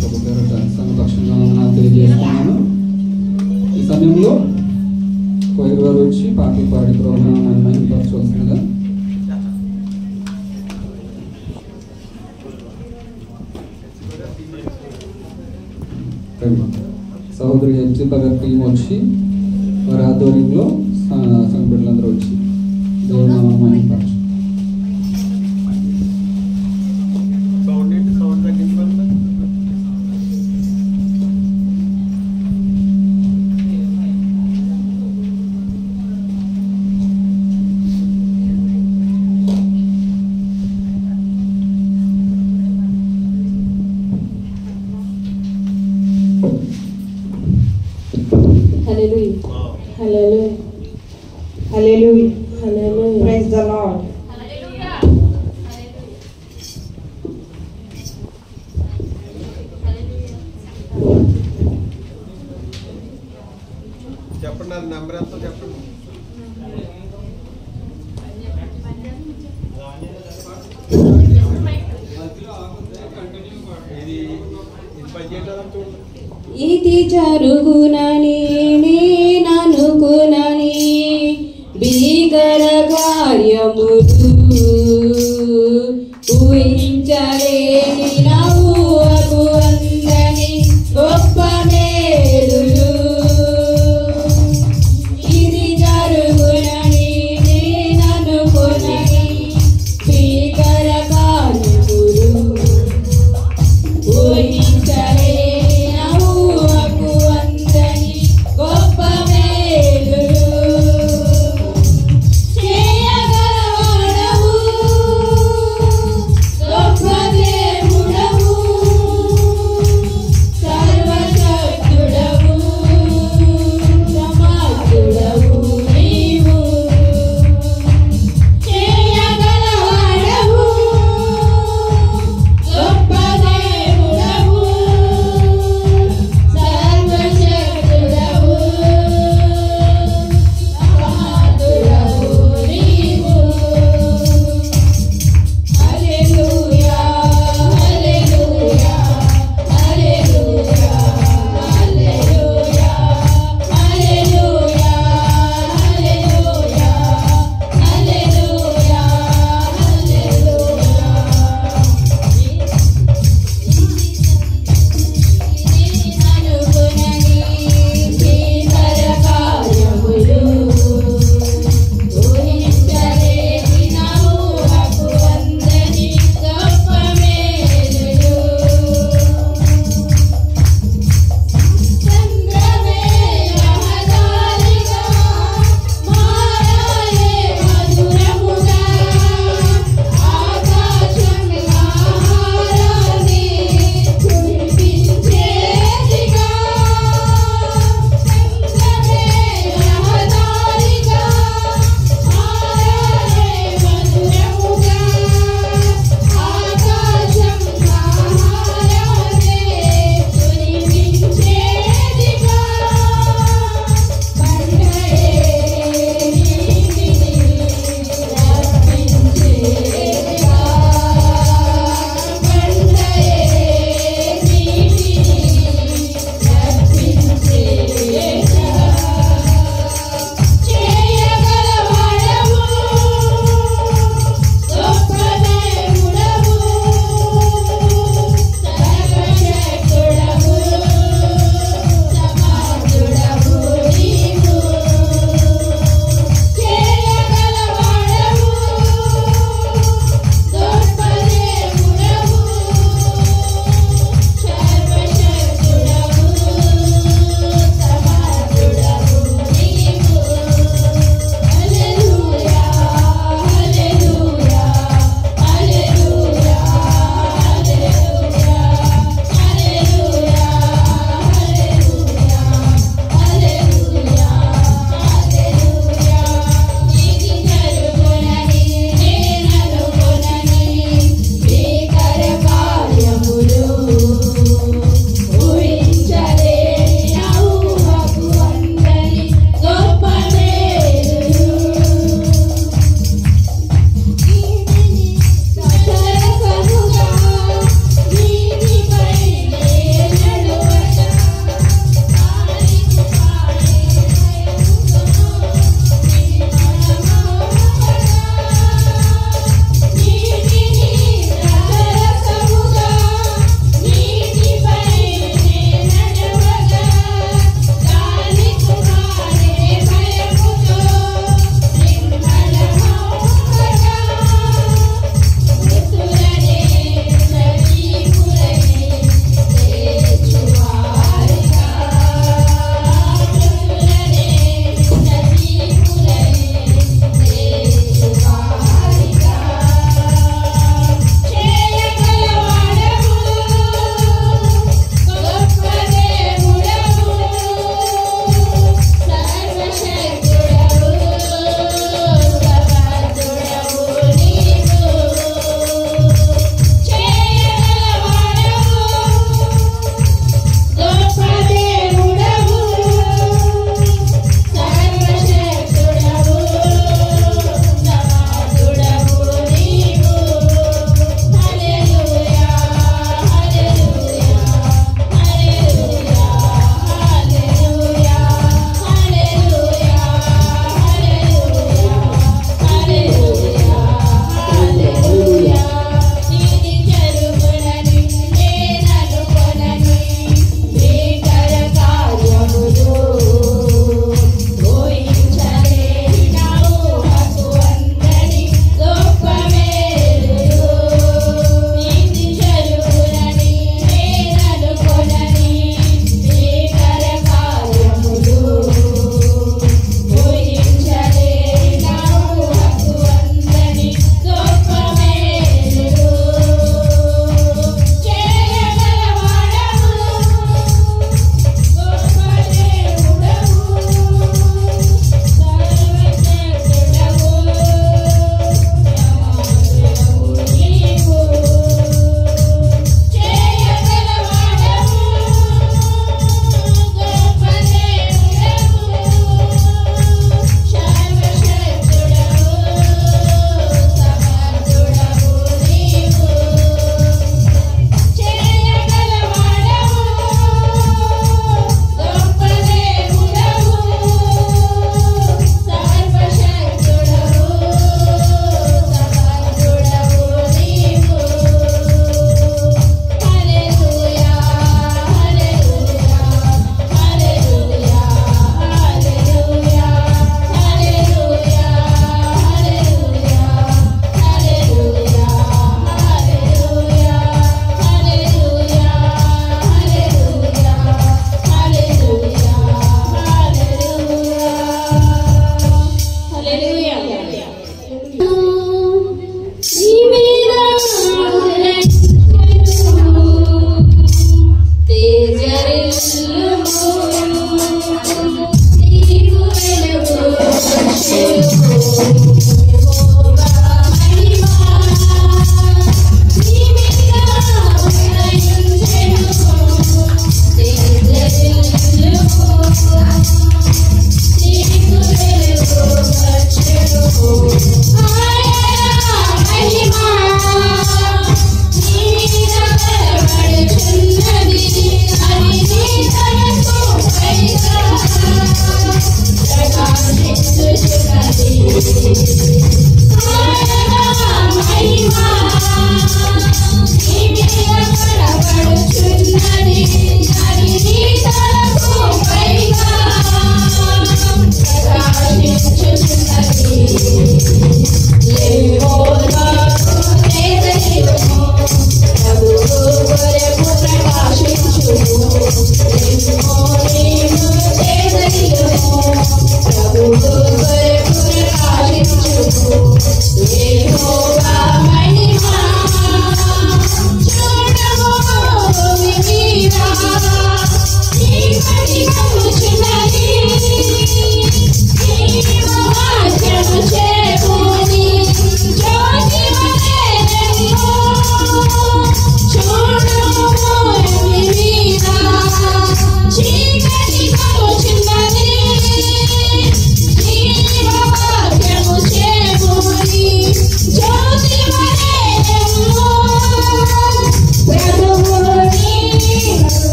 ప్రభు పేరట సంఘపక్షంగా వందనాలు తెలియజేస్తున్నాను. ఈ సమయంలో కోయిల్ గారు వచ్చి పాటలు పాడి ప్రభునామాన్ని మహిమపరచవలసిందిగా. సహోదరి హెప్సిపా గారి టీం వచ్చి వారి ఆధ్వర్యంలో సంఘ బిడ్డలందరూ వచ్చి దేవుని నామాన్ని మహిమపరచు. Hallelujah. Hallelujah. Hallelujah. Hallelujah. Praise the Lord. Hallelujah. చెప్పండి, అది నెంబర్ ఎంతో చెప్పండి. ఇది జరుగునని నేననుకునని భీకర కార్యములు ఊహించలేని నా ఊహకు అందని గొప్ప మేలులు. ఇది జరుగునని నేననుకునని భీకర కార్యములు ఊహించలేని నా ఊహకు అందని గొప్ప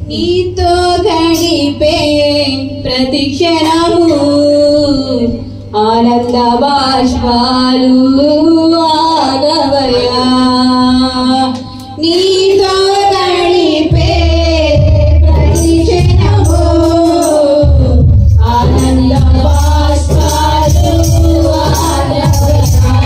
నీతో గడిపే ప్రతి క్షణము ఆనంద బాష్పాలు ఆగవయా నీతో గడిపే ప్రతి క్షణము ఆనంద బాష్పాలు ఆగవయా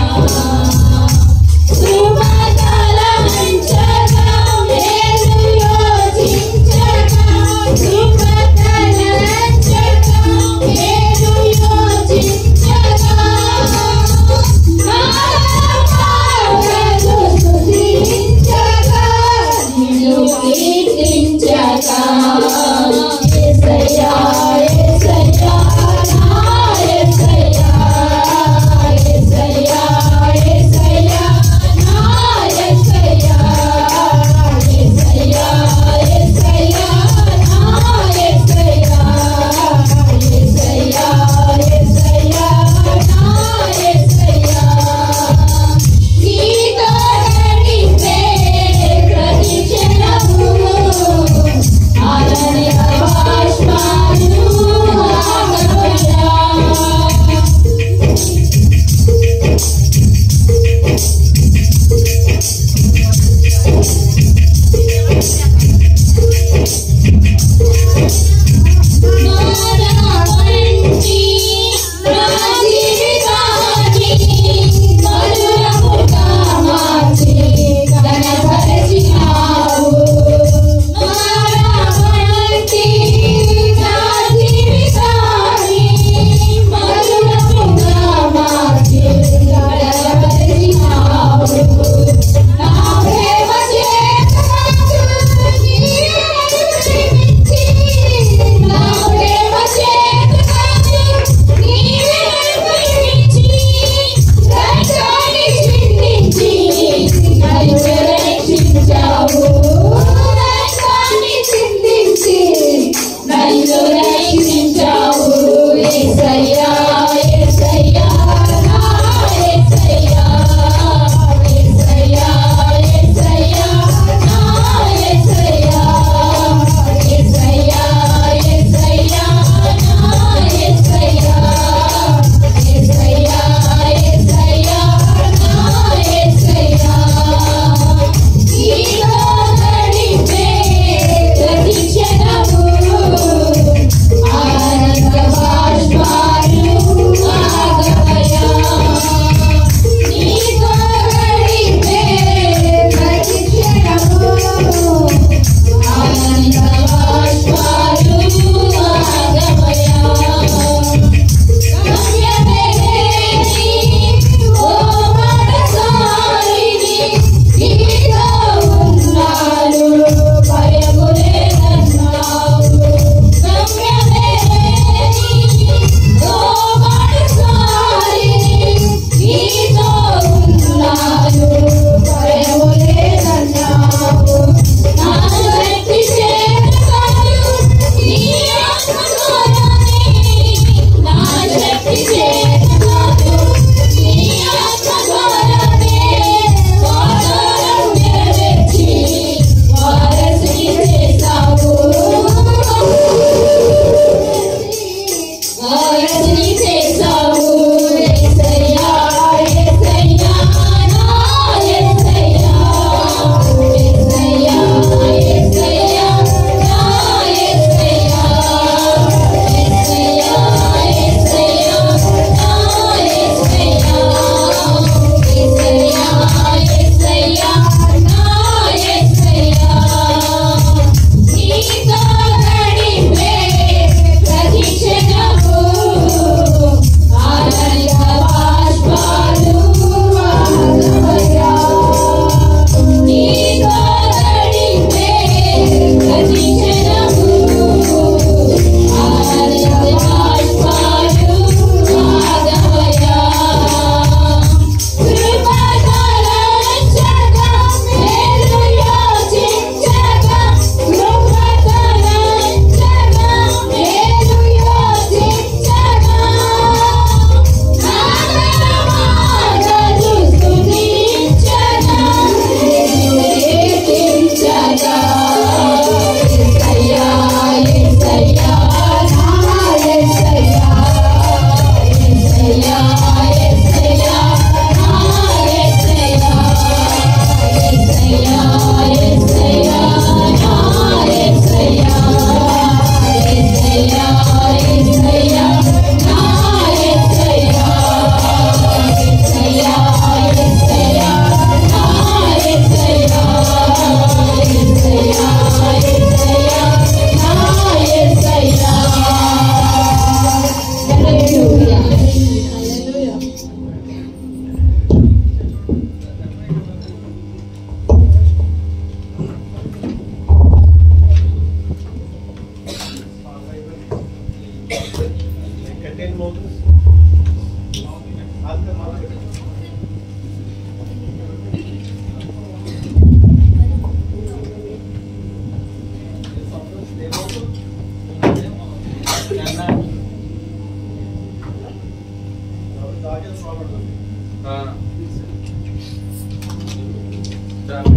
ప్రైజ్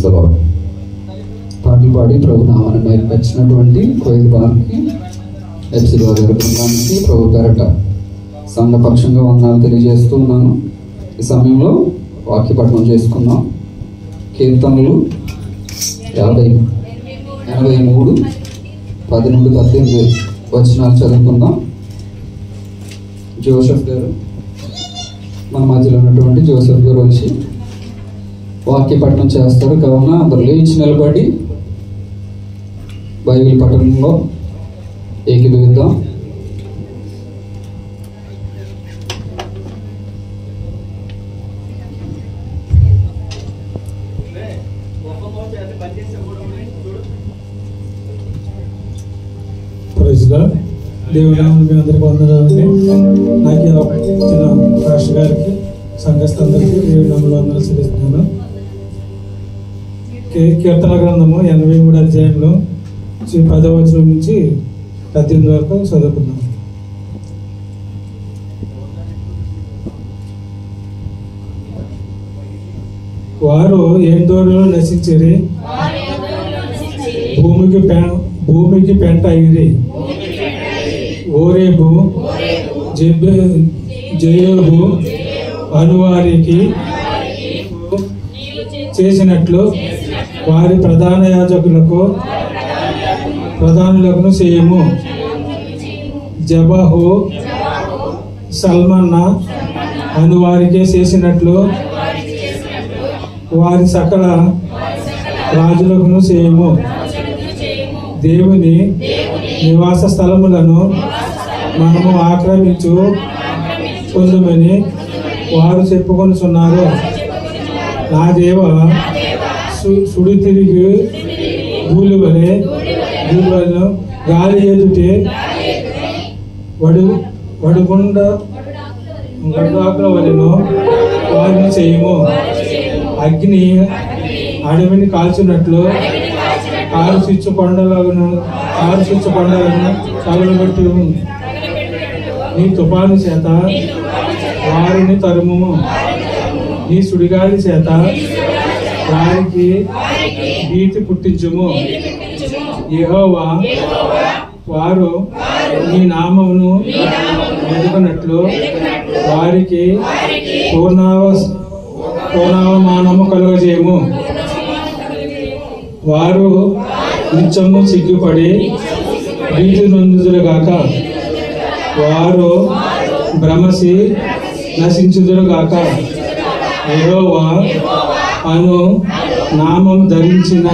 ది లార్డ్. పాటలు పాడి ప్రభు నామాన్ని మైలుపరిచినటువంటి కోయిల్ బార్కి ఎఫ్సి గారి బృందానికి ప్రభు పేరట సంఘపక్షంగా వందనాలు తెలియజేస్తూ ఉన్నాను. ఈ సమయంలో వాక్యపఠనం చేసుకున్నాం. కీర్తనలు 83 10-18 వచనాలు చదువుకుందాం. జోసెఫ్ గారు, మన మధ్యలో ఉన్నటువంటి జోసెఫ్ గారు వచ్చి వాక్యపఠనం చేస్తారు. కావున అందరూ లేచి నిలబడి బైబిల్ పఠనంలో ఏకీభవిద్దాం. దేవుని నామమున మీ అందరికీ వందనాలండి. నాకు ఇలా ఇచ్చిన రాష్ట్ర గారికి సంఘస్థులందరికీ దేవుని నామమున వందనాలు చెల్లిస్తున్నాను. కీర్తన గ్రంథము 83 అధ్యాయంలో 10వ వచనం నుంచి 18 వరకు చదువుకున్నాం. వారు ఏందోరులో నశించిరి, భూమికి పెంట అయిరి. ఓరేబు జయోబు అనువారికి చేసినట్లు వారి ప్రధాన యాజకులకు చేయము. జబహు సల్మన్న అనువారికి చేసినట్లు వారి సకల రాజులకు చేయము. దేవుని నివాస స్థలములను మనము ఆక్రమించుకుందుమని వారు చెప్పుకొనుచున్నారు. నా దేవ సుడి తిరిగి ధూళివలెను గాలి ఎదుటే వడుగుండాకుల వలెను వారిని చేయము. అగ్ని అడవిని కాల్చినట్లు కారు స్విచ్చు కొండలను తగలబెట్టు. నీ తుఫాను చేత వారిని తరుము. నీ సుడిగాలి చేత వారికి భీతి పుట్టించుము. యెహోవా వారు నీ నామమును వెతుకున్నట్లు వారికి పూర్ణావమానము కలుగజేయము. వారు నిత్యము సిగ్గుపడి భీతి నొందుదురుగాక. వారు భ్రమసి నశించుదురుగాక. యెహోవా అను నామం ధరించిన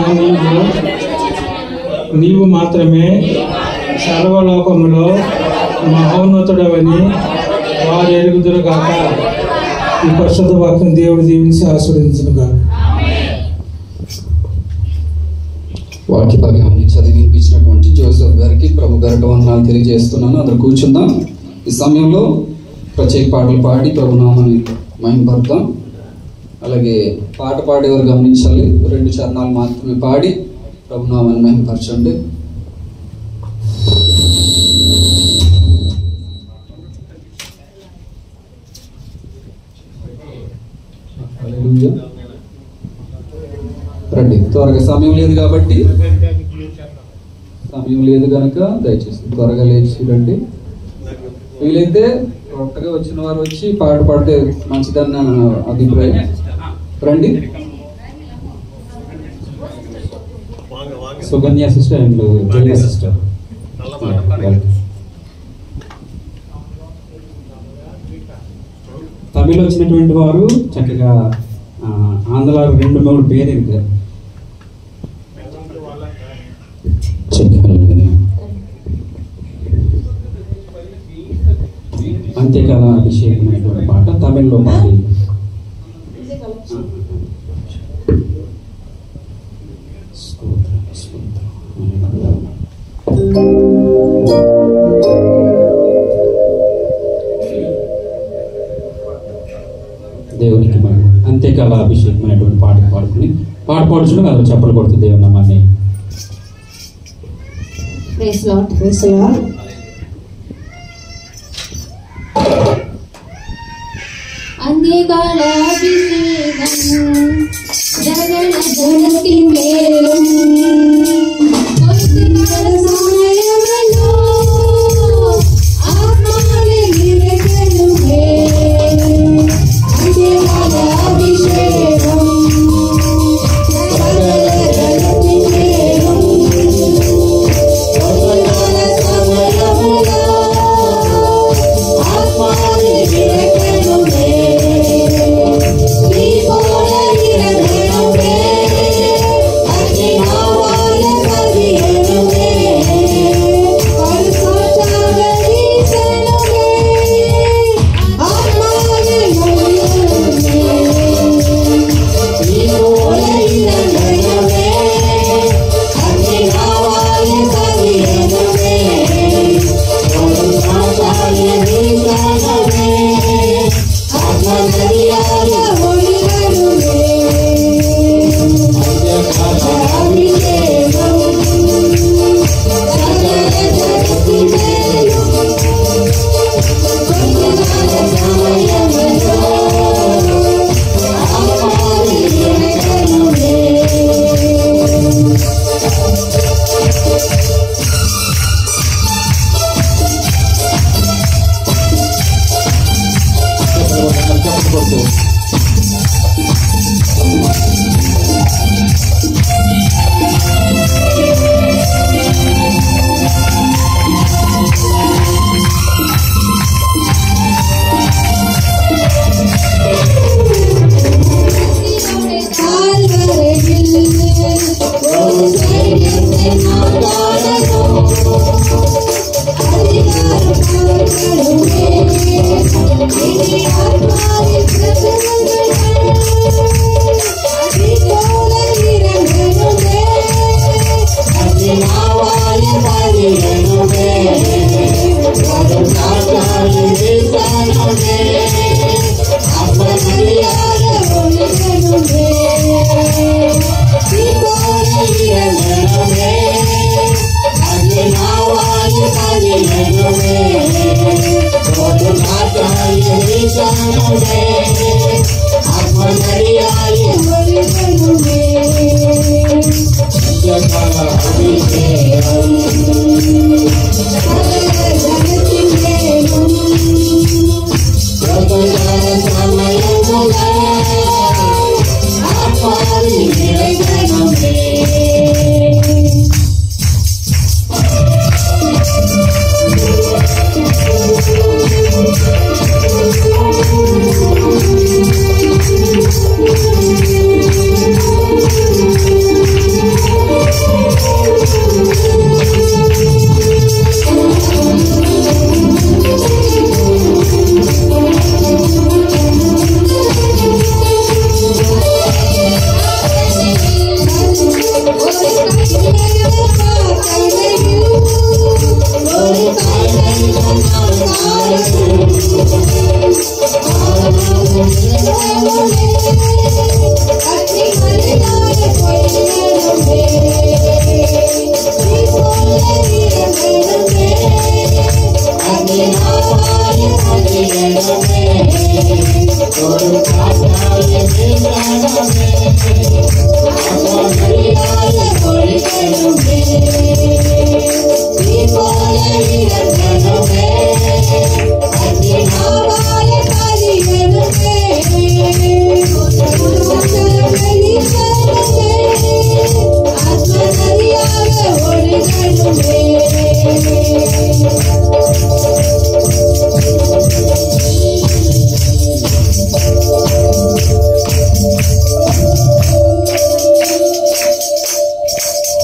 నీవు మాత్రమే సర్వలోకములో మహోన్నతుడవని వారు ఎరుగుదురుగాక. ఈ పరిశుద్ధ వాక్యం దేవుడు దీవించి ఆశీర్వదించునుగాక. వాక్య భాగాన్ని చదివి వినిపించినటువంటి జోసెఫ్ గారికి ప్రభు గారి వందనాలు తెలియజేస్తున్నాను. అందరూ కూర్చుందాం. ఈ సమయంలో ప్రత్యేక పాటలు పాడి ప్రభు నామాన్ని మహిమపడతాం. అలాగే పాట పాడేవారు గమనించాలి, 2 చరణాలు మాత్రమే పాడి ప్రభు నామాన్ని మహిమపరచండి. రండి, త్వరగా సమయం లేదు కాబట్టి, సమయం లేదు కనుక దయచేసి త్వరగా లేచి రండి. వీలైతే కొత్తగా వచ్చిన వారు వచ్చి పాట పాడితే మంచిదని నా అభిప్రాయం. రండి. Suganya sister and Jaya sister. తమిళ వచ్చినటువంటి వారు చక్కగా ఆంధ్ర 2-3 పేరు ఇరుకారు. అంత్యకాల అభిషేకమైనటువంటి పాట తమిళ్లో పాడి దేవునికి మనం అంత్యకాల అభిషేకమైనటువంటి పాట పాడుకుని పాడుచున్న కదా చెప్పలు కొడుతూ దేవుని నామాన్ని. Praise lord. అంత్యకాల అభిషేకం జగన జగతి మేలం కొద్దికాల సమయములో ఆత్మని నిరకనుమే అంత్యకాల అభిషేకం జగన జగతి మేలం కొద్దికాల సమయములో ఆత్మని నిరకనుమే శ్రీపోల నిరకనుమే అగ్నినావాల కదియనుమే పరుసాచాగరీశనుమే ఆత్మని నడియనుమే శ్రీపోల నిరకనుమే అగ్నినావాల కదియనుమే పరుసాచాగరీశనుమే ఆత్మనదియాల ఒడిగనుమే అభిషేకం సకల జగతి మేలు కొందనాల సమయములో ఆత్మని నిరకనుమే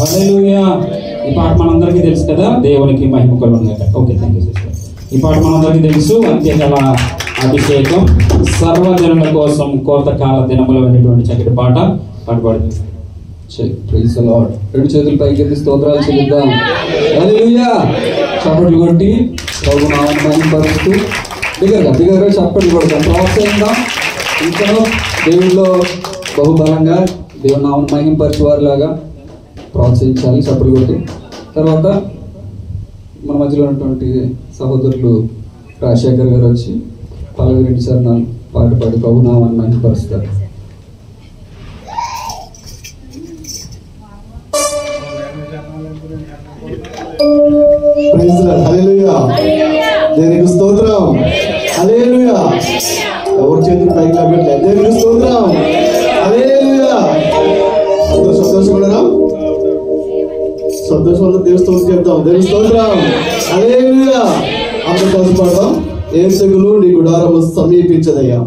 హల్లెలూయా. ఈ పాట మనందరికీ తెలుసు కదా, దేవునికి మహిమ కలుగునుగాక. Okay, thank you sister. ఈ పాట మనందరికీ తెలుసు, అంత్యకాల అభిషేకం సర్వజనుల కోసం కోతకాల దినములు అనేటువంటి చక్కటి పాట పాడబడింది. Praise the lord. రెండు చేతులు పైకెత్తి స్తోత్రాలు చెల్లిద్దాం. హల్లెలూయా. చప్పట్లు కొట్టి ప్రభు నామమును మహిమపరుస్తూ బిగ్గరగా చప్పట్లు కొడతాం, ప్రోత్సహిద్దాం. ఇంకా దేవుళ్ళో బహుబలంగా దేవుని నామమును మహిమపరిచే వారిలాగా ప్రోత్సహించాలి చప్పట్లు కొట్టి. తర్వాత మన మధ్యలో ఉన్నటువంటి సహోదరులు రాజశేఖర్ గారు వచ్చి 4 చరణాలు పాట పాడి ప్రభునామాన్ని మహిమపరుస్తారు. Praise lord. హల్లెలూయా. దేవునికి స్తోత్రం. హల్లెలూయా. ఎవరి చేతులు పైకి లేపట్లేదు. దేవునికి స్తోత్రం. హల్లెలూయా. అందరూ సంతోషపడరా? సంతోషంతో దేవుని స్తోత్రం చెప్తాం. దేవునికి స్తోత్రం. హల్లెలూయా. అందరూ కలిసి పాడదాం. ఏ తెగులు నీ గుడారము సమీపించదయ్యా.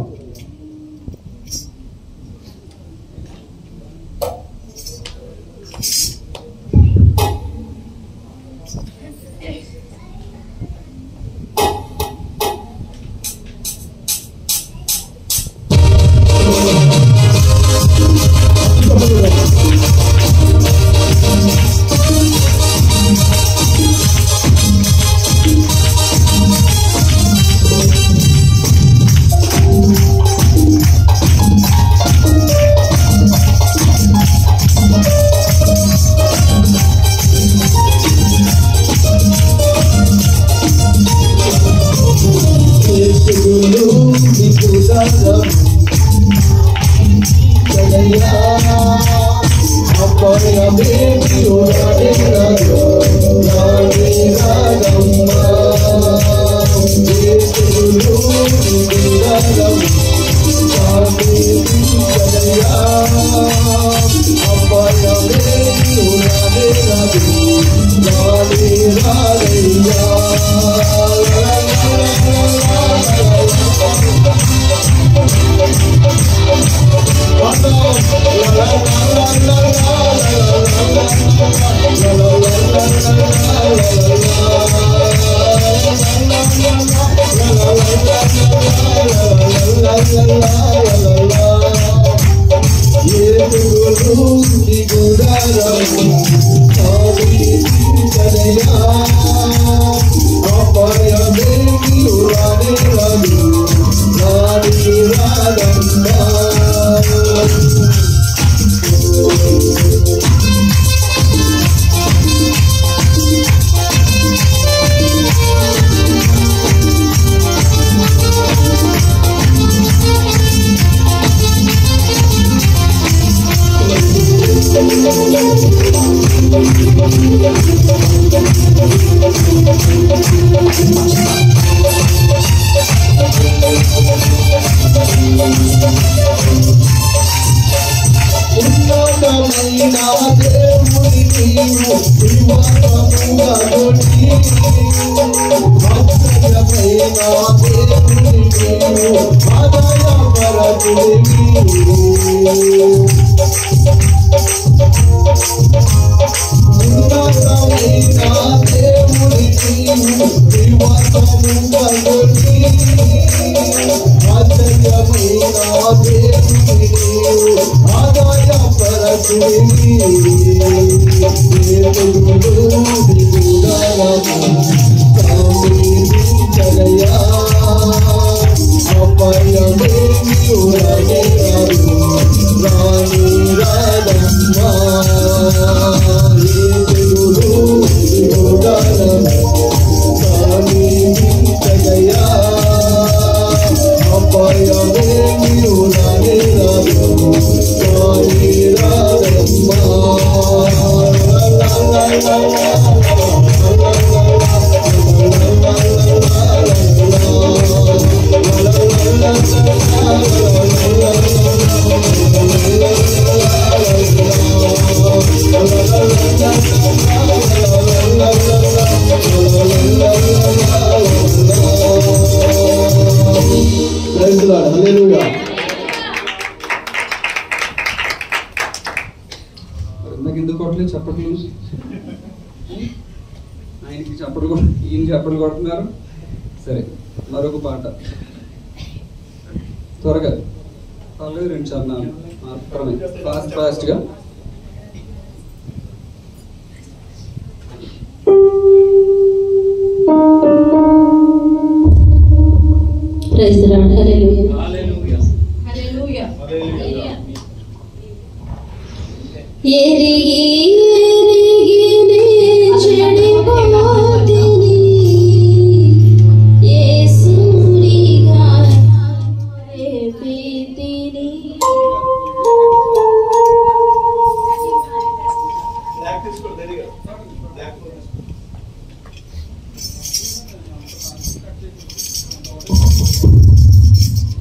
చప్పట్లు ఆయనకి చప్పట్లు ఈయన చప్పట్లు కొడుతున్నారు. సరే, మరొక పాట త్వరగా పర్లేదు, 2 చరణాలు మాత్రమే, ఫాస్ట్గా. Praise the Lord. Hallelujah. Hallelujah. Hallelujah. Hallelujah. ఎరిగి ఎరిగి చెడిపోతిని యేసునిగా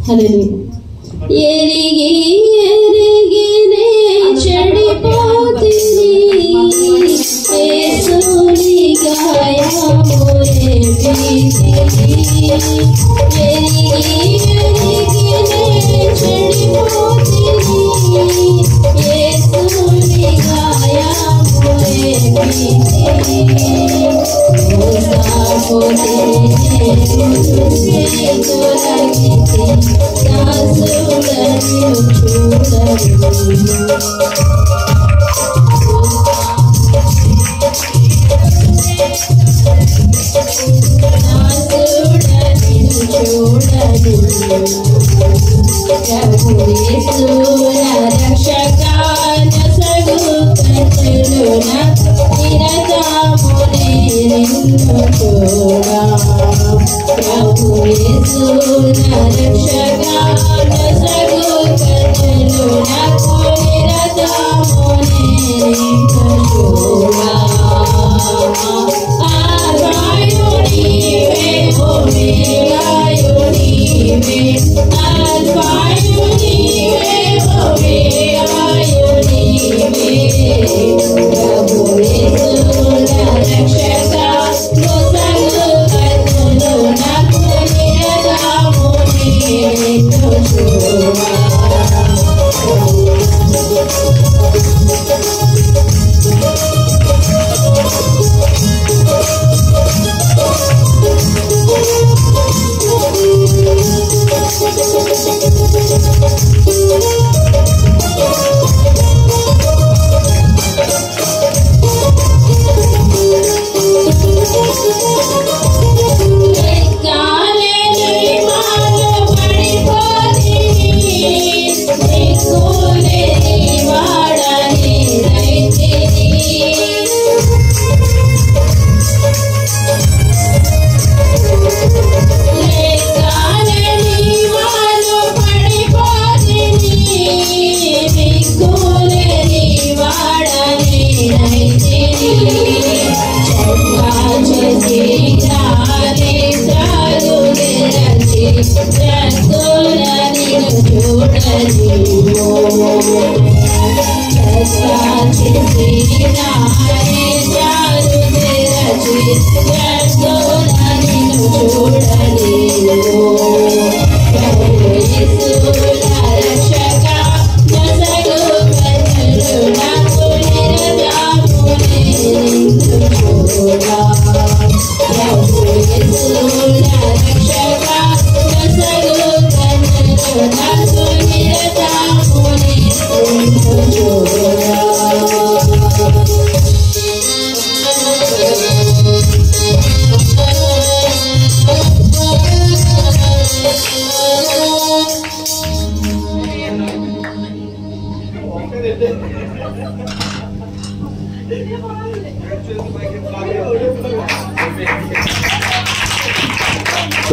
హల్లెలూయా. ఎరిగి ఎరిగినే చెడిపోతిని యేసుని గాయములే ప్రీతిని. ఎరిగి ఎరిగినే చెడిపోతిని యేసుని గాయములే ప్రీతిని.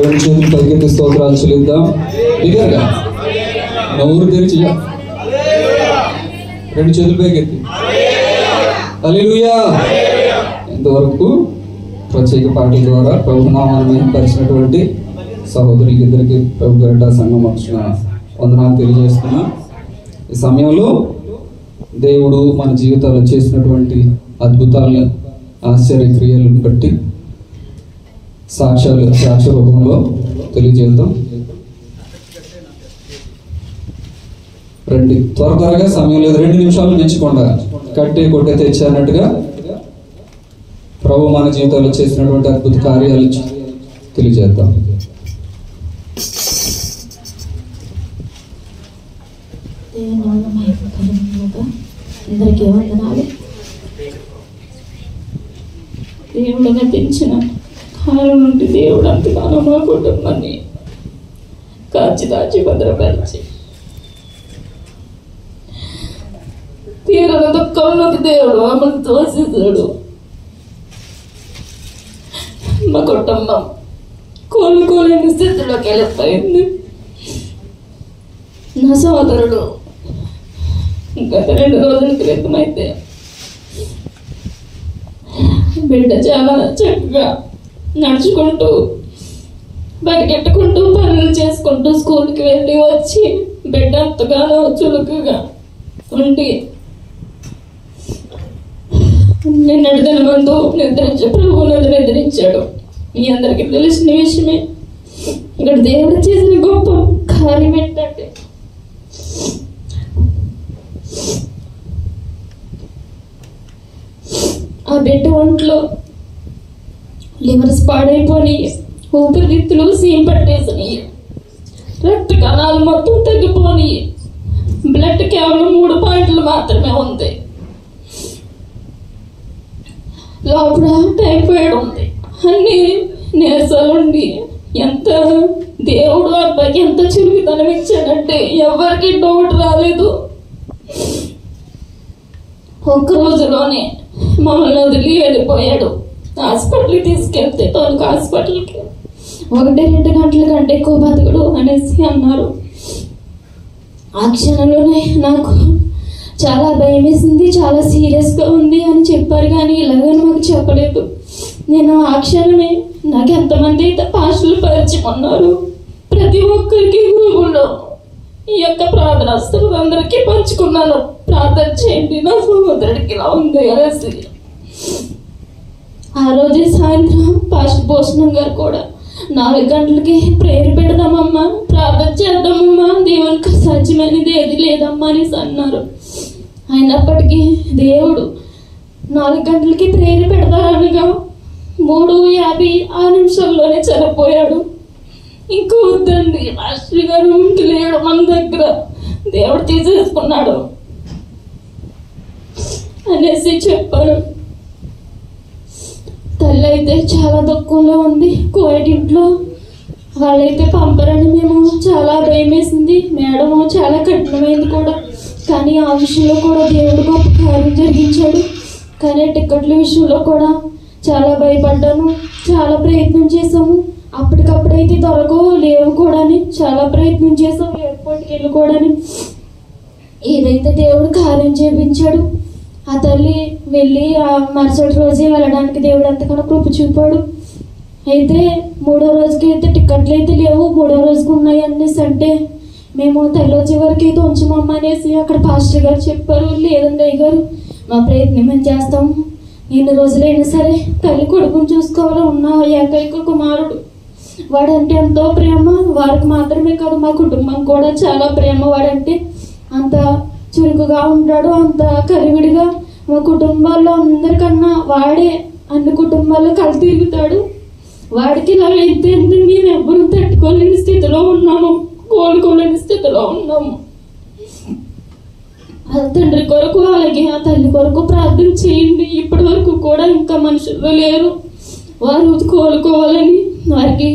రెండు చేతులు పైకెత్తి స్తోత్రాలు చెల్లిద్దాం. బిగ్గరగా నవ్వురు తెరిచి రెండు చేతులు పైకెత్తి హల్లెలూయా. ఇంతవరకు ప్రత్యేక పాటల ద్వారా ప్రభునామాన్ని పరిచినటువంటి సహోదరులకి ఇద్దరికి ప్రభు గరిట సంఘం వచ్చిన వందనాలు తెలియజేస్తున్నా. ఈ సమయంలో దేవుడు మన జీవితాల్లో చేసినటువంటి అద్భుతాలను ఆశ్చర్య క్రియలను బట్టి సాక్ష్య రూపంలో తెలియజేద్దాం. రండి, త్వరగా సమయం లేదు, 2 నిమిషాలు మెచ్చుకోండా కట్టే కొట్టే తెచ్చి అన్నట్టుగా ప్రభు మన జీవితాల్లో చేసినటువంటి అద్భుత కార్యాలు తెలియజేద్దాం. అందరికీ వందనాలు. దేవుడు నటించిన కాలం నుండి దేవుడు అంతగానో మా కుటుంబాన్ని కాచి దాచి భద్రపరిచి తీరని దుఃఖంలోకి దేవుడు మమ్మల్ని తోసేశాడు. మా కుటుంబం కోలుకోలేని స్థితిలోకి వెళ్ళిపోయింది. నా సోదరుడు గత 2 రోజుల క్రితం అయితే బిడ్డ చాలా చక్కగా నడుచుకుంటూ పరిగెట్టుకుంటూ పనులు చేసుకుంటూ స్కూల్కి వెళ్ళి వచ్చి బిడ్డ ఎంతగానో చురుకుగా ఉండి నిన్నటి దిన ముందు ప్రభువును నిద్రించాడు. మీ అందరికీ తెలిసిన విషయమే. ఇక్కడ దేవుడు చేసిన గొప్ప కార్యం ఏంటంటే ఆ బిడ్డ ఒంట్లో లివర్స్ పాడైపోయి, ఊపిరితిత్తులు సీమ్ పట్టేసినాయి, రక్త కణాలు మొత్తం తగ్గిపోయి, బ్లడ్ కేవలం 3 పాయింట్లు మాత్రమే ఉంది. లోపల టైఫాయిడ్ ఉంది, అన్ని నీరసాలు ఉండి ఎంత దేవుడు అబ్బాయికి ఎంత చురుకుతనం ఇచ్చాడంటే ఎవరికి డౌట్ రాలేదు. ఒక్క రోజులోనే మమ్మల్ని వదిలి వెళ్ళిపోయాడు. హాస్పిటల్కి తీసుకెళ్తే తనకు హాస్పిటల్కి 1-2 గంటల కంటే ఎక్కువ బతకడు అనేసి అన్నారు. ఆ క్షణంలోనే నాకు చాలా భయం వేసింది, చాలా సీరియస్గా ఉంది అని చెప్పారు. కానీ ఇలాగని మాకు చెప్పలేదు. నేను ఆ క్షణమే నాకు ఎంతమంది అయితే పాస్టర్లు పరిచయం ఉన్నారు, ప్రతి ఒక్కరికి గ్రూపుల్లో ఈ యొక్క ప్రార్థన అందరికీ పంచుకున్నాను. ప్రార్థన చేయండి, నా సహోదరుడికి ఇలా ఉంది అనేసి. ఆ రోజు సాయంత్రం పాస్టర్ భూషణం గారు కూడా 4 గంటలకి ప్రేయర్ పెడదామమ్మా, ప్రార్థన చేద్దామమ్మా, దేవునికి సాధ్యమైనది ఏది లేదమ్మా అనేసి అన్నారు. అయినప్పటికీ దేవుడు 4 గంటలకి ప్రేయర్ పెడతారనగా 3:50 చనిపోయాడు. ఇంకో వద్దండి మాస్టర్ గారు, ఇంక లేడు మన దగ్గర, దేవుడు తీసేసుకున్నాడు అనేసి చెప్పారు. తల్లి అయితే చాలా దుఃఖంలో ఉంది. కోయటింట్లో వాళ్ళైతే పంపరని మేము చాలా భయం వేసింది. మేడం చాలా కఠినమైంది కూడా. కానీ ఆ విషయంలో కూడా దేవుడు గొప్ప కార్యం జరిగించాడు. కానీ టికెట్ల విషయంలో కూడా చాలా భయపడ్డాను. చాలా ప్రయత్నం చేసాము. అప్పటికప్పుడైతే దొరకవు లేవు కూడా చాలా ప్రయత్నం చేసాము. ఎయిర్పోర్ట్కి వెళ్ళి కూడా ఏదైతే దేవుడు కార్యం చేయించాడు. ఆ తల్లి వెళ్ళి ఆ మరుసటి రోజే వెళ్ళడానికి దేవుడు ఎంతగానో కృప చూపాడు. అయితే 3వ రోజుకి అయితే టికెట్లు అయితే లేవు, 3వ రోజుకి ఉన్నాయి అనేసి అంటే మేము తల్లి వచ్చే వరకు అయితే ఉంచమమ్మ అనేసి అక్కడ పాస్టర్ గారు చెప్పారు. లేదండి అయ్య గారు, మా ప్రయత్నం మేము చేస్తాము, ఎన్ని రోజులైనా సరే తల్లి కొడుకుని చూసుకోవాలి, ఉన్న ఏకైక కుమారుడు, వాడంటే ఎంతో ప్రేమ. వారికి మాత్రమే కాదు మా కుటుంబం కూడా చాలా ప్రేమ. వాడంటే అంత చురుకుగా ఉంటాడు, అంత కలివిడిగా. మా కుటుంబాల్లో అందరికన్నా వాడే అన్ని కుటుంబాల్లో కలిసి తిరుగుతాడు. వాడికి ఇలా అయితే మేము ఎవ్వరూ తట్టుకోలేని స్థితిలో ఉన్నాము, కోలుకోలేని స్థితిలో ఉన్నాము. ఆ తండ్రి కొరకు అలాగే ఆ తల్లి కొరకు ప్రార్థన చేయండి. ఇప్పటి వరకు కూడా ఇంకా మనుషులు లేరు, వారు కోలుకోవాలని, వారికి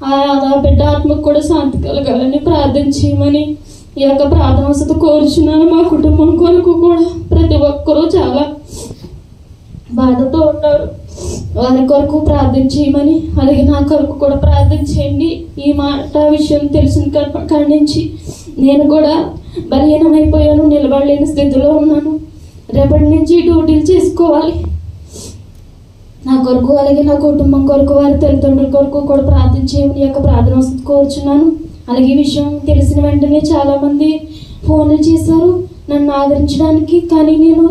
ఆ బిడ్డ ఆత్మకు కూడా శాంతి కలగాలని ప్రార్థన చేయమని ఈ యొక్క ప్రార్థన వసతి కోరుచున్నాను. మా కుటుంబం కొరకు కూడా ప్రతి ఒక్కరూ చాలా బాధతో ఉన్నారు, వారి కొరకు ప్రార్థన చేయమని, అలాగే నా కొరకు కూడా ప్రార్థన చేయండి. ఈ మాట విషయం తెలిసిన కాడి నుంచి నేను కూడా బలహీనమైపోయాను, నిలబడలేని స్థితిలో ఉన్నాను. రేపటి నుంచి డ్యూటీలు చేసుకోవాలి. నా కొరకు అలాగే నా కుటుంబం కొరకు, వారి తల్లిదండ్రుల కొరకు కూడా ప్రార్థన చేయమని యొక్క ప్రార్థన వసతి కోరుచున్నాను. అలాగే ఈ విషయం తెలిసిన వెంటనే చాలామంది ఫోన్లు చేశారు నన్ను ఆదరించడానికి. కానీ నేను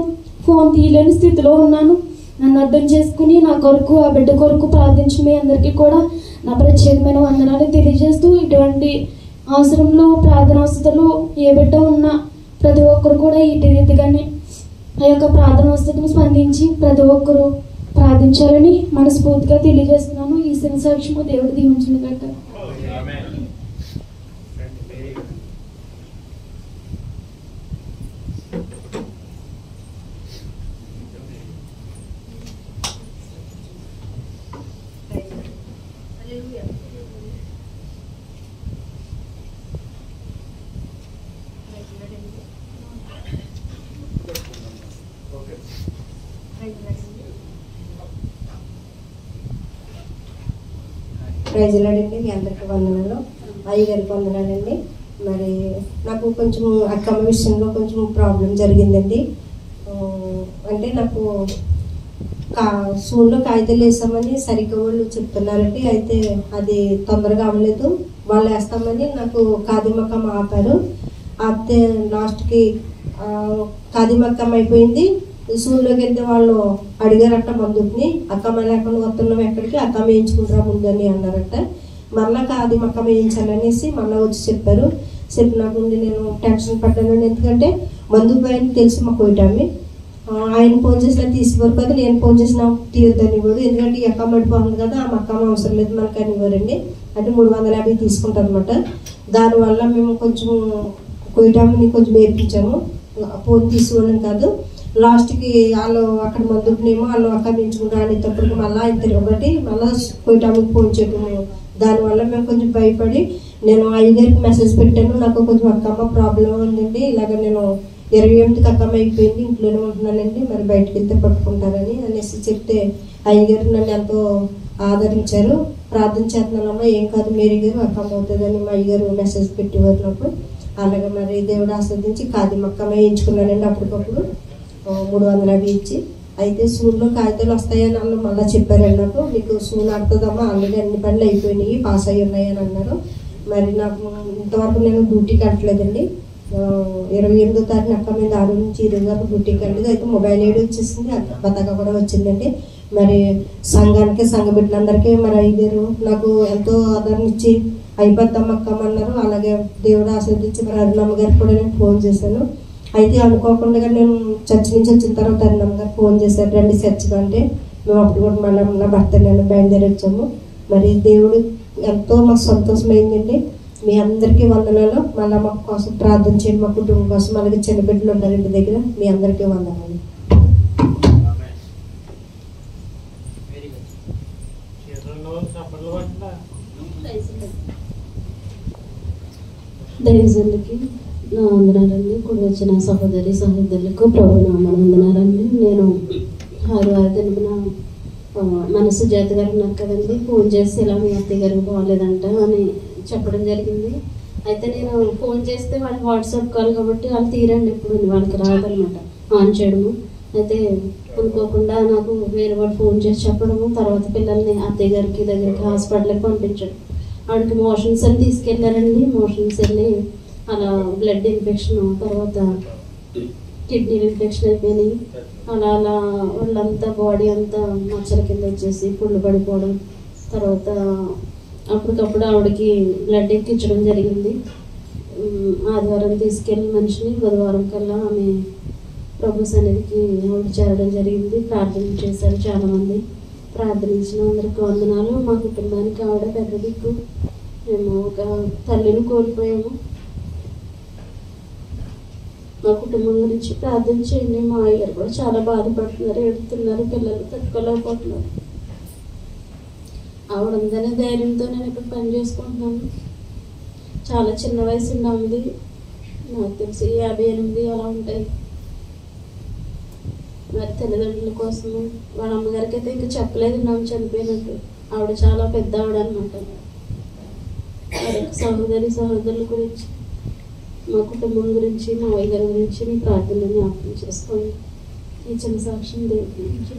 ఫోన్ తీయలేని స్థితిలో ఉన్నాను. నన్ను అర్థం చేసుకుని నా కొరకు, ఆ బిడ్డ కొరకు ప్రార్థించిన మీ అందరికీ కూడా నా ప్రత్యేకమైన వందనాలు తెలియజేస్తూ, ఇటువంటి అవసరంలో ప్రార్థన వసతులు ఏ బిడ్డ ఉన్నా ప్రతి ఒక్కరు కూడా ఈ రీతిగానే ఆ యొక్క ప్రార్థన వసతులు స్పందించి ప్రతి ఒక్కరూ ప్రార్థించాలని మనస్ఫూర్తిగా తెలియజేస్తున్నాను. ఈ శివ సాక్ష్యము దేవుడు దీవించిన గట్ట. ప్రైజ్లాడండి. మీ అందరికీ వందనాలు, అయ్యగారికి వందనాలండి. మరి నాకు కొంచెం అక్కమ్మ విషయంలో కొంచెం ప్రాబ్లం జరిగిందండి. అంటే నాకు సూన్లో కాగితాలు వేసామని సరిగ్గా వాళ్ళు చెప్తున్నారండి. అయితే అది తొందరగా అవ్వలేదు. వాళ్ళు వేస్తామని నాకు కాదిమక్కం ఆపారు. ఆపితే లాస్ట్కి కాదిమక్కం అయిపోయింది. సూన్లోకి వెళ్తే వాళ్ళు అడిగారట మందుని, అక్కమ్మ లేకుండా వస్తున్నాం ఎక్కడికి, అక్కమ్మ వేయించుకుంటారా ముందని అన్నారట. మళ్ళా కాదిమక్కం వేయించాలనేసి మళ్ళీ వచ్చి చెప్పారు. చెప్పినప్పుడు నేను టెన్షన్ పడ్డాను. ఎందుకంటే మందు పైన తెలిసి మా కోయటామి ఆయన ఫోన్ చేసినా తీసుకోరు కదా, నేను ఫోన్ చేసినా తీయొద్దని ఇవ్వడు. ఎందుకంటే ఈ అక్కమ్మ పడిపోతుంది కదా, ఆ అక్కమ్మ అవసరం లేదు మనకు అని ఇవ్వరండి. అంటే 350 తీసుకుంటారు అనమాట. దానివల్ల మేము కొంచెం కోయటాన్ని కొంచెం నేర్పించాము. ఫోన్ తీసుకోవడం కాదు. లాస్ట్కి వాళ్ళు అక్కడ మందుకునేమో వాళ్ళు అక్క పెంచుకుంటారు అనేటప్పటికి మళ్ళీ ఆయన తిరగబట్టి మళ్ళీ కోయటానికి ఫోన్ చేయటము. దానివల్ల మేము కొంచెం భయపడి నేను అయ్యగారికి మెసేజ్ పెట్టాను. నాకు కొంచెం అక్కమ్మ ప్రాబ్లం ఉందండి, ఇలాగ నేను 28కి అక్కమ్మ అయిపోయింది, ఇంట్లోనే ఉంటున్నానండి, మరి బయటకు వెళ్తే పట్టుకుంటారని అనేసి చెప్తే అయ్యగారు నన్ను ఎంతో ఆదరించారు. ప్రార్థన చేస్తున్నానమ్మా, ఏం కాదు మేరీ గారు అక్కమ్మ అవుతుందని మా అయ్యగారు మెసేజ్ పెట్టి వదిలినప్పుడు అలాగే మరి దేవుడు ఆస్వాదించి కాదిమక్కమ్మ వేయించుకున్నానండి. అప్పటికప్పుడు 350 ఇచ్చి. అయితే సూన్లో కాగితాలు వస్తాయని వాళ్ళు మళ్ళీ చెప్పారండి నాకు, మీకు సూన్ ఆడుతుందమ్మా, ఆల్రెడీ అన్ని పనులు అయిపోయినాయి, పాస్ అయ్యి ఉన్నాయని అన్నారు. మరి నాకు ఇంతవరకు నేను డ్యూటీకి కట్టలేదండి. 28వ తారీఖున అక్క మీద 6 నుంచి 20 వరకు డ్యూటీకి కట్టలేదు. అయితే మొబైల్ ఏడు వచ్చేసింది, పతాక కూడా వచ్చిందండి. మరి సంఘానికి సంఘ బిడ్డలందరికీ మరి అయ్యారు నాకు ఎంతో ఆదరణ ఇచ్చి అయిపోద్దాం అక్కమన్నారు. అలాగే దేవుడు ఆస్వాదించి మరి అరుణమ్మ గారికి కూడా నేను ఫోన్ చేశాను. అయితే అనుకోకుండా నేను చర్చ్ నుంచి వచ్చిన తర్వాత అరుణమ్మ గారు ఫోన్ చేశారు, రండి చర్చ్కి అంటే మేము అప్పుడు కూడా మళ్ళీ నా భర్త నేను బయలుదేరి వచ్చాము. మరి దేవుడు ఎంతో మాకు సంతోషమైందండి. మీ అందరికీ వందనాలు. మళ్ళీ మా కోసం ప్రార్థన చేయండి, మా కుటుంబం కోసం. అలాగే చిన్న బిడ్డలు ఉన్నారు ఇంటి దగ్గర, మీ అందరికీ వందనాలు. దైవజనులకి నా వందనాలండి. కూడా వచ్చిన సహోదరి సహోదరులకు ప్రభు నామమున వందనాలండి. నేను 6 దినమున మన సుజాత గారు ఉన్నారు కదండి, ఫోన్ చేసి ఇలా మీ అత్తయ్య గారికి బాగాలేదంట అని చెప్పడం జరిగింది. అయితే నేను ఫోన్ చేస్తే వాళ్ళకి వాట్సాప్ కాల్ కాబట్టి వాళ్ళు తీరండి, ఇప్పుడు వాళ్ళకి రాదనమాట ఆన్ చేయడము. అయితే అనుకోకుండా నాకు వేరే వాళ్ళు ఫోన్ చేసి చెప్పడము, తర్వాత పిల్లల్ని అత్తయ్య గారికి దగ్గరికి హాస్పిటల్కి పంపించడం. ఆవిడకి మోషన్స్ అని తీసుకెళ్ళారండి. మోషన్స్ వెళ్ళి అలా బ్లడ్ ఇన్ఫెక్షన్, తర్వాత కిడ్నీ ఇన్ఫెక్షన్ అయిపోయినాయి. అలా అలా వాళ్ళంతా బాడీ అంతా మచ్చల కింద వచ్చేసి పుళ్ళు పడిపోవడం. తర్వాత అప్పటికప్పుడు ఆవిడకి బ్లడ్ ఎక్కించడం జరిగింది. ఆదివారం తీసుకెళ్ళి మనిషిని బుధవారం కల్లా ఆమె ప్రభు సన్నిధికి ఆవిడ చేరడం జరిగింది. ప్రార్థన చేశారు చాలామంది. ప్రార్థనించిన అందరికీ వందనాలు. మా కుటుంబానికి ఆవిడ పెద్ద దిక్కు. మేము ఒక తల్లిని కోల్పోయాము. మా కుటుంబం గురించి ప్రార్థన చేయండి. మా అయ్యారు కూడా చాలా బాధపడుతున్నారు, ఏడుతున్నారు, పిల్లలు తట్టుకోలేకపోతున్నారు. ఆవిడ ఉందనే ధైర్యంతో నేను ఇక్కడ పని చేసుకుంటున్నాను. చాలా చిన్న వయసు ఉంది, నాకు తెలిసి 58 అలా ఉంటాయి. మరి తల్లిదండ్రుల కోసం వాళ్ళ అమ్మగారికి అయితే ఇంకా చెప్పలేదు నాకు చనిపోయినట్టు. ఆవిడ చాలా పెద్ద ఆవిడ అనమాట. సహోదరి సహోదరుల గురించి, మా కుటుంబం గురించి, మా వైద్యుల గురించి మీ ప్రార్థనలు జ్ఞాపకం చేసుకోండి. ఈ చిన్న సాక్ష్యం దేవుడి గురించి.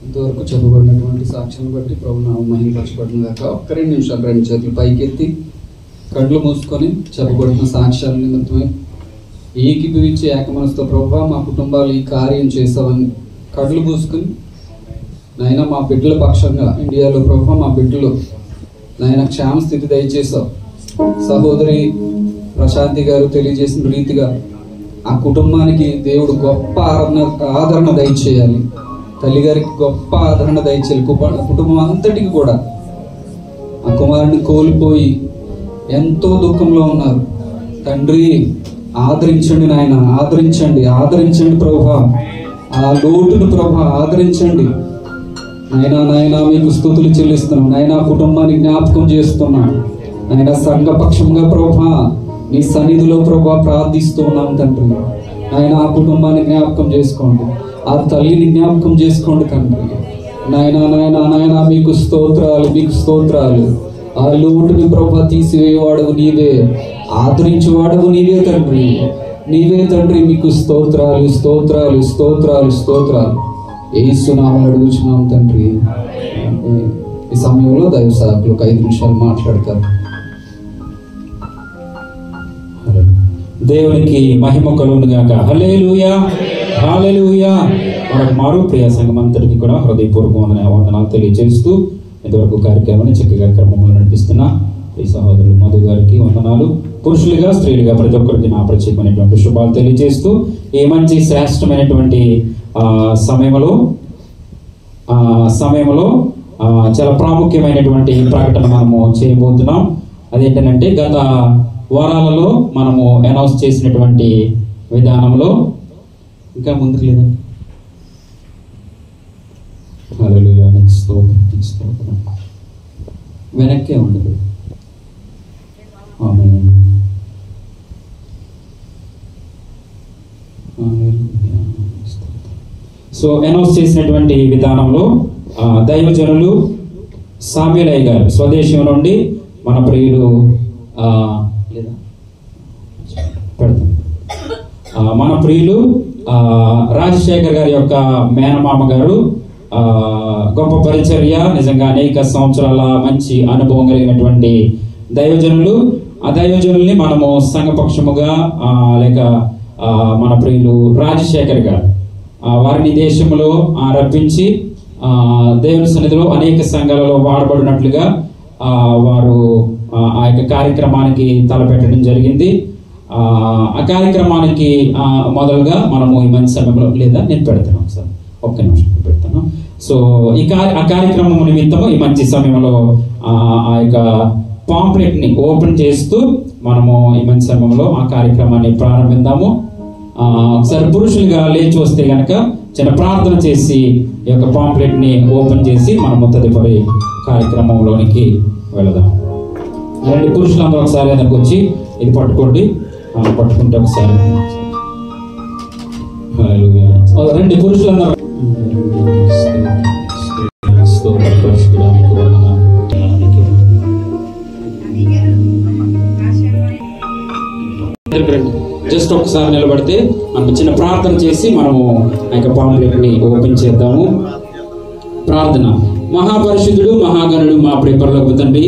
ఇంతవరకు చెప్పబడినటువంటి సాక్ష్యాన్ని బట్టి ప్రభు నామం మహిమపరచబడిన దాకా ఒక్క 2 నిమిషాలు 2 చేతులు పైకెత్తి కళ్ళు మూసుకొని చెప్పబడిన సాక్ష్యాల నిమిత్తమై ఏకీభవించి ఏకమనసుతో ప్రభువా మా కుటుంబాలు ఈ కార్యం చేసావని కళ్ళు మూసుకొని నాయన మా బిడ్డల పక్షంగా ఇండియాలో ప్రభువా మా బిడ్డలు నాయన క్షేమ స్థితి దయచేసావు. సహోదరి ప్రశాంతి గారు తెలియజేసిన రీతిగా ఆ కుటుంబానికి దేవుడు గొప్ప ఆదరణ దయచేయాలి. తల్లిగారికి గొప్ప ఆదరణ దయచేయాలి. కుటుంబం అంతటికి కూడా ఆ కుమారుడిని కోల్పోయి ఎంతో దుఃఖంలో ఉన్నారు. తండ్రి ఆదరించండి నాయన, ఆదరించండి, ఆదరించండి ప్రభువా. ఆ లోటును ప్రభువా ఆదరించండి నాయన. మీకు స్తుతులు చెల్లిస్తున్నాం నాయన. కుటుంబాన్ని జ్ఞాపకం చేస్తున్నాం నాయన. సంఘపక్షంగా ప్రభువా నీ సన్నిధిలో ప్రభువా ప్రార్థిస్తూ ఉన్నాం తండ్రి. నాయన ఆ కుటుంబాన్ని జ్ఞాపకం చేసుకోండి. ఆ తల్లిని జ్ఞాపకం చేసుకోండి తండ్రి. నాయనా నాయనా నాయనా మీకు స్తోత్రాలు, మీకు స్తోత్రాలు. ఆ లోటుని ప్రభా తీసివేయవాడవు నీవే, ఆదరించేవాడవు నీవే తండ్రి, నీవే తండ్రి. మీకు స్తోత్రాలు స్తోత్రాలు స్తోత్రాలు స్తోత్రాలు. యేసు నామమున అడుగుచున్నాం తండ్రి. ఈ సమయంలో దైవ సేవకులు ఒక 5 నిమిషాలు మాట్లాడతారు. దేవునికి మహిమ కలుగును గాక. హల్లెలూయా హల్లెలూయా. మనకు మారు ప్రియ సంఘం అంతటికి కూడా హృదయపూర్వక వందనాలు తెలియజేస్తూ ఇంతవరకు కార్యక్రమాన్ని చక్కగా క్రమంలో నడిపిస్తున్న ఈ సహోదరులు మధు గారికి వందనాలు. పురుషులుగా స్త్రీలుగా ప్రతి ఒక్కరికి నా ప్రత్యేకమైనటువంటి శుభాలు తెలియజేస్తూ ఈ మంచి శ్రేష్టమైనటువంటి సమయంలో చాలా ప్రాముఖ్యమైనటువంటి ప్రకటన మనము చేయబోతున్నాం. అదేంటంటే గత వారాలలో మనము అనౌన్స్ చేసినటువంటి విధానంలో ఇంకా ముందుకు లేదండి. హల్లెలూయా. నెక్స్ట్ వెనక్కే ఉండదు. ఆమేన్. సో అనౌన్స్ చేసినటువంటి విధానంలో దైవజనులు సామ్యులయ్య గారు స్వదేశం నుండి మన ప్రియులు మన ప్రియులు రాజశేఖర్ గారి యొక్క మేనమామ గారు గొప్ప పరిచర్య, నిజంగా అనేక సంవత్సరాల మంచి అనుభవం కలిగినటువంటి దైవజనులు. ఆ దైవజనుల్ని మనము సంఘపక్షముగా లేక మన ప్రియులు రాజశేఖర్ గారు వారిని దేశంలో రప్పించి దేవుని సన్నిధిలో అనేక సంఘాలలో వాడబడినట్లుగా వారు ఆ యొక్క కార్యక్రమానికి తలపెట్టడం జరిగింది. ఆ కార్యక్రమానికి మొదలుగా మనము ఈ మంచి సమయంలో లేదా నేను పెడతాను, ఒకసారి ఒక్క నిమిషం పెడతాను. సో ఆ కార్యక్రమం నిమిత్తము ఈ మంచి సమయంలో ఆ యొక్క పాంప్లెట్ ని ఓపెన్ చేస్తూ మనము ఈ మంచి సమయంలో ఆ కార్యక్రమాన్ని ప్రారంభిద్దాము. ఒకసారి పురుషులుగా లేచి వస్తే గనక చిన్న ప్రార్థన చేసి ఈ యొక్క పాంప్లెట్ ని ఓపెన్ చేసి మనము తదుపరి కార్యక్రమంలోనికి వెళదాం. రెండు పురుషులందరూ ఒకసారి దగ్గరకు వచ్చి ఇది పట్టుకోండి, పట్టుకుంటే ఒకసారి రెండు పురుషులందరూ జస్ట్ ఒకసారి నిలబడితే మనం చిన్న ప్రార్థన చేసి మనము ఆ యొక్క పాంప్లెట్ ని ఓపెన్ చేద్దాము. ప్రార్థన. మహాపరిశుద్ధుడు మహాగణుడు మా ప్రియ పరలోకపు తండ్రి,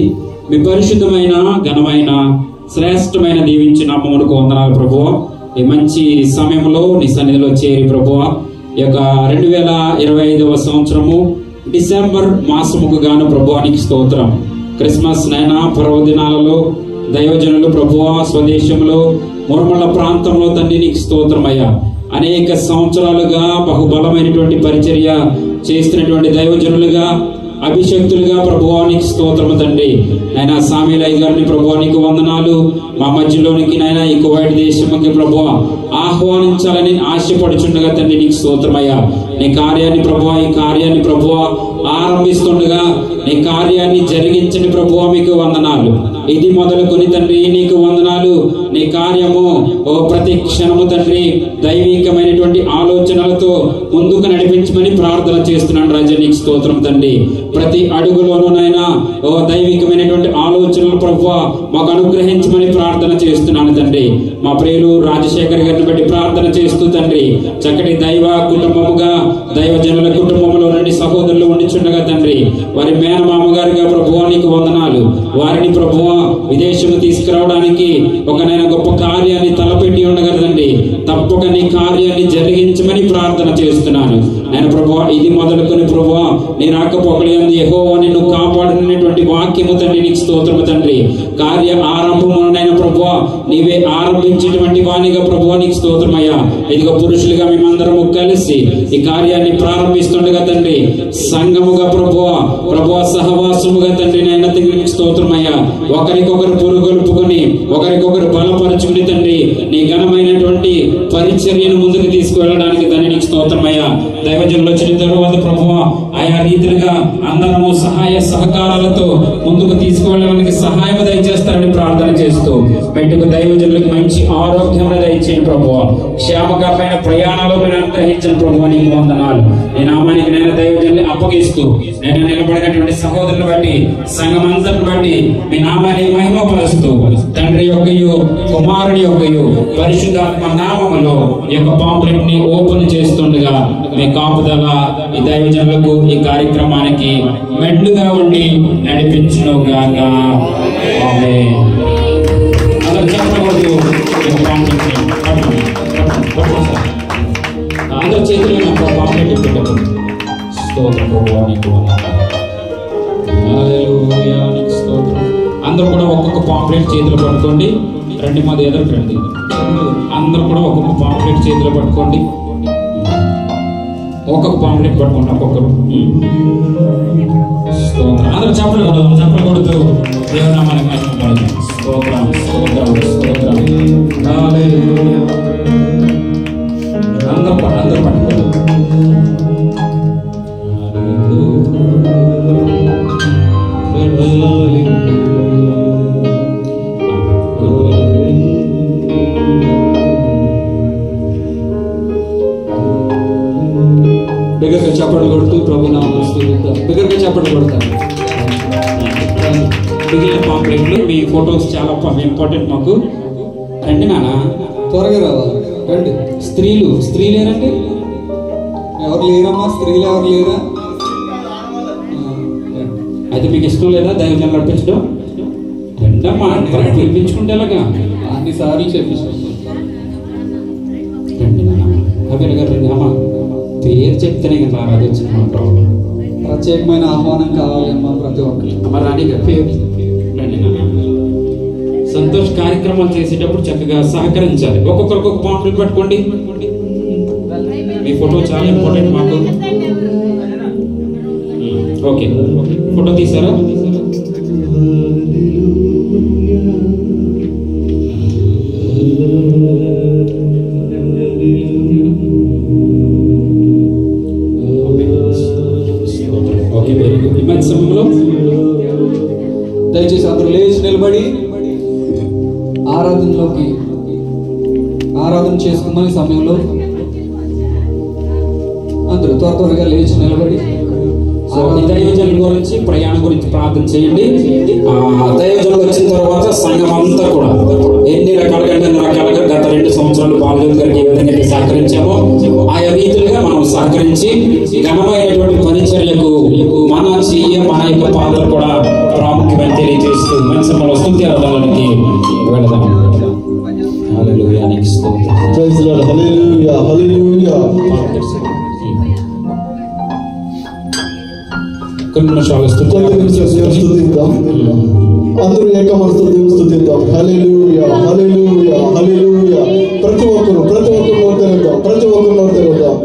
మీ పరిశుద్ధమైన ఘనమైన శ్రేష్టమైన దీవించిన నామమునకు వందనాలు ప్రభువా. ఈ మంచి సమయంలో నీ సన్నిధిలో చేరి ప్రభువా, ఈ యొక్క 2025వ సంవత్సరము డిసెంబర్ మాసముకు గాను ప్రభువా నీకు స్తోత్రం. క్రిస్మస్ నైనా పర్వదినాలలో దైవజనులు ప్రభువా స్వదేశంలో మురమల ప్రాంతంలో తండ్రి నీకు స్తోత్రమయ్యా. అనేక సంవత్సరాలుగా బహుబలమైనటువంటి పరిచర్య చేస్తున్నటువంటి దైవజనులుగా అభిషక్తులుగా ప్రభువానికి స్తోత్రము తండ్రి. నాయన సామ్యులయ్య గారిని ప్రభువానికి వందనాలు. మా మధ్యలోనికి నాయన ఈ కువైట్ దేశంకి ప్రభువ ఆహ్వానించాలని ఆశపడుచుండగా తండ్రి నీకు స్తోత్రమయ్యా. నీ కార్యాన్ని ప్రభువా, ఈ కార్యాన్ని ప్రభువా ఆరంభిస్తుండగా నీ కార్యాన్ని జరిగించండి ప్రభువా, మీకు వందనాలు. ఇది మొదలుకొని తండ్రి నీకు వందనాలు. నీ కార్యము ప్రతి క్షణము తండ్రి దైవికమైనటువంటి ఆలోచనలతో ముందుకు నడిపించమని ప్రార్థన చేస్తున్నాను రాజా, నీకు స్తోత్రం తండ్రి. ప్రతి అడుగులోనూ నైనా దైవికమైనటువంటి ఆలోచనలు ప్రభువా మాకు అనుగ్రహించమని ప్రార్థన చేస్తున్నాను తండ్రి. మా ప్రియులు రాజశేఖర్ గారిని బట్టి ప్రార్థన చేస్తూ తండ్రి చక్కటి దైవ కుటుంబముగా దైవజనుల కుటుంబంలో నుండి సహోదరులు ఉండిచుండగా తండ్రి వారి మేనమామ గారిగా ప్రభువా నీకు వందనాలు. వారిని ప్రభువా విదేశము తీసుకురావడానికి ఒక నేను గొప్ప కార్యాన్ని తలపెట్టి ఉండగా తండ్రి తప్పక నీ కార్యాన్ని జరిగించమని ప్రార్థన చేస్తున్నాను. నేను ప్రభువా ఇది మొదలుకొని ప్రభువా నీ రాకపోకలి అందు యెహోవా నిన్ను కాపాడనటువంటి వాక్యము తండ్రి నీకు స్తోత్రము తండ్రి. కార్య ఆరంభమునైనా ప్రభువా నీవే ఆరంభించేటువంటి వానిగా ప్రభువా నీకు స్తోత్రమయ్యా. ఇదిగో పురుషులుగా మేమందరము కలిసి ఈ కార్యాన్ని ప్రారంభిస్తుండగా తండ్రి సంఘముగా ప్రభువా సహవాసముగా తండ్రి నైనా నీకు స్తోత్రమయ్యా. ఒకరికొకరు పురుగొల్పుకొని ఒకరికొకరు బలపరచుకుని తండ్రి నీ ఘనమైనటువంటి పరిచర్యను ముందుకు తీసుకువెళ్ళడానికి తండ్రి నీకు స్తోత్రమయ్యా. దైవజనులు వచ్చిన తరువాత ప్రభువా ఆయా రీతిగా అందరము సహాయ సహకారాలతో ముందుకు తీసుకువెళ్ళడానికి సహాయం దయచేస్తారని ప్రార్థన చేస్తూ మెట్టుకు దైవజనులకు మంచి ఆరోగ్యం దయచేయండి ప్రభువా. క్షేమకరమైన ప్రయాణాలు గ్రహించిన ప్రభువా నీకు వందనాలు. నీ నామానికి నేను దైవజనుల్ని అప్పగిస్తూ నేను నిలబడినటువంటి సహోదరుని బట్టి సంఘం అంతటిని బట్టి మీ నామాన్ని మహిమపరుస్తూ తండ్రి యొక్కయు కుమారుని యొక్కయు పరిశుద్ధాత్మ నామములో ఈ యొక్క పాంప్లెట్ ని ఓపెన్ చేస్తుండగా మీ కాపుదల ఈ దైవజనులకు ఈ కార్యక్రమానికి మెండుగా ఉండి నడిపించును గాక. ఆమేన్. అందరూ చెప్పకూడదు. అందరి చేతులు నాకు పాంప్లెట్ పెట్టకు. స్తోత్రం ప్రభువా నీకు వందనాలు. హల్లెలూయా నీకు స్తోత్రం. అందరూ కూడా ఒక్కొక్క పాంప్లెట్ చేతిలో పట్టుకోండి. రండి మాది ఎదురుకు రండి. అందరూ కూడా ఒక్కొక్క పాంప్లెట్ చేతిలో పట్టుకోండి. ఒక్కొక్క పాంప్లెట్ పట్టుకోండి ఒక్కొక్కరు. స్తోత్రం. అందరూ చెప్పకూడదు. దేవుని నామానికి మహిమ కలుగును. స్తోత్రం స్తోత్రం స్తోత్రం. హల్లెలూయా. అందరూ పట్టుకోండి. బిగ్గరగా చప్పట్లు కొడుతూ ప్రభు నామమున స్తుతిద్దాం. బిగ్గరగా చప్పట్లు కొడతాం. మిగిలిన పాంప్లెట్లు మీ ఫొటోస్ చాలా ఇంపార్టెంట్ మాకు. రండి నాన్న, త్వరగా రావాలి. రండి. స్త్రీలేనండి? ఎవరు లేరమ్మా? స్త్రీలు ఎవరు లేరా? అయితే మీకు ఇష్టం లేదా దైవజనులు నడిపించడం? రెండమ్మా పిలిపించుకుంటే ఎలాగా? అన్నిసార్లు చెప్పిస్తాం. రండి నాన్న. కబీర్ గారు రండి. అమ్మా పేరు చెప్తేనే కదా రాదు వచ్చింది మా ప్రాబ్లం. ప్రత్యేకమైన ఆహ్వానం కావాలి అమ్మా ప్రతి ఒక్కరికి. అమ్మ రాణి గారు పేరు రండి నాన్న. సంతోష కార్యక్రమాలు చేసేటప్పుడు చక్కగా సహకరించాలి. ఒక్కొక్కరికి ఒక పాంప్లెట్ పట్టుకోండి. మీ ఫోటో చాలా ఇంపార్టెంట్ మాకు. ఓకే, ఫోటో తీసారా? Okay, very good. ఈ మధ్య సమయంలో దయచేసి అందరూ లేచి నిలబడి ఆరాధన చేసుకున్న ఈ సమయంలో అందరూ త్వరగా లేచి నిలబడి దైవజనుల గురించి ప్రయాణం గురించి ప్రార్థన చేయండి. దైవజనులు వచ్చిన తర్వాత సంఘం అంతా కూడా ఎన్ని రకాలుగా గత 2 సంవత్సరాలు బాలజన్ గారికి ఏ విధంగా సహకరించామో ఆయా రీతిలుగా మనం సహకరించి ఘనమైనటువంటి పరిచర్యలకు మన యొక్క పాత్ర కూడా ప్రాముఖ్యమైన తెలియజేస్తూ మంచి మన స్తుతి ఆరాధనకి వెళదాం. హల్లెలూయా నీకు స్తోత్రం. Praise the Lord. Hallelujah hallelujah. కొన్ని నిమిషాలు స్తుతిద్దాం. అందరూ ఏకమనసుతో దేవుని స్తుతిద్దాం. హల్లెలూయా హల్లెలూయా హల్లెలూయా. ప్రతి ఒక్కరు నోరు తెరుద్దాం.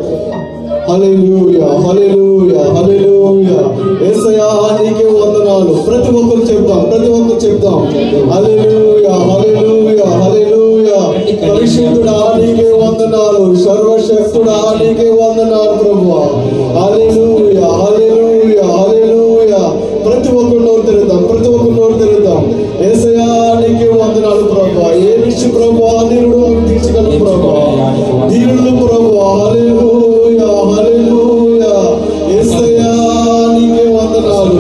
హల్లెలూయా హల్లెలూయా హల్లెలూయా. యేసయ్యా నీకే వందనాలు. ప్రతి ఒక్కరు చెప్తాం. హల్లెలూయా హల్లెలూయా హల్లెలూయా. పరిశుద్ధుడా నీకే వందనాలు. సర్వశక్తుడా నీకే వందనాలు ప్రభువా. హల్లెలూయా హల్లెలూయా హల్లెలూయా. ప్రతి ఒక్కరు నోరు తెరుద్దాం. యేసయ్యా నీకే వందనాలు ప్రభువా. ఏ విషయం ప్రభువా నీరుడు తీర్చగలరు ప్రభువా. దీనుడు ప్రభువా. హల్లెలూయా హల్లెలూయా. యేసయ్యా నీకే వందనాలు.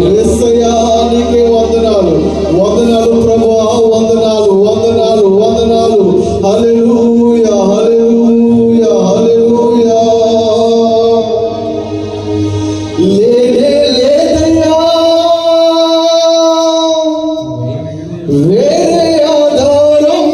వందనాలు ప్రభువా. వందనాలు. హల్లెలూయా హల్లెలూయా హల్లెలూయా. లేదయ్యా వేరే ఆధారం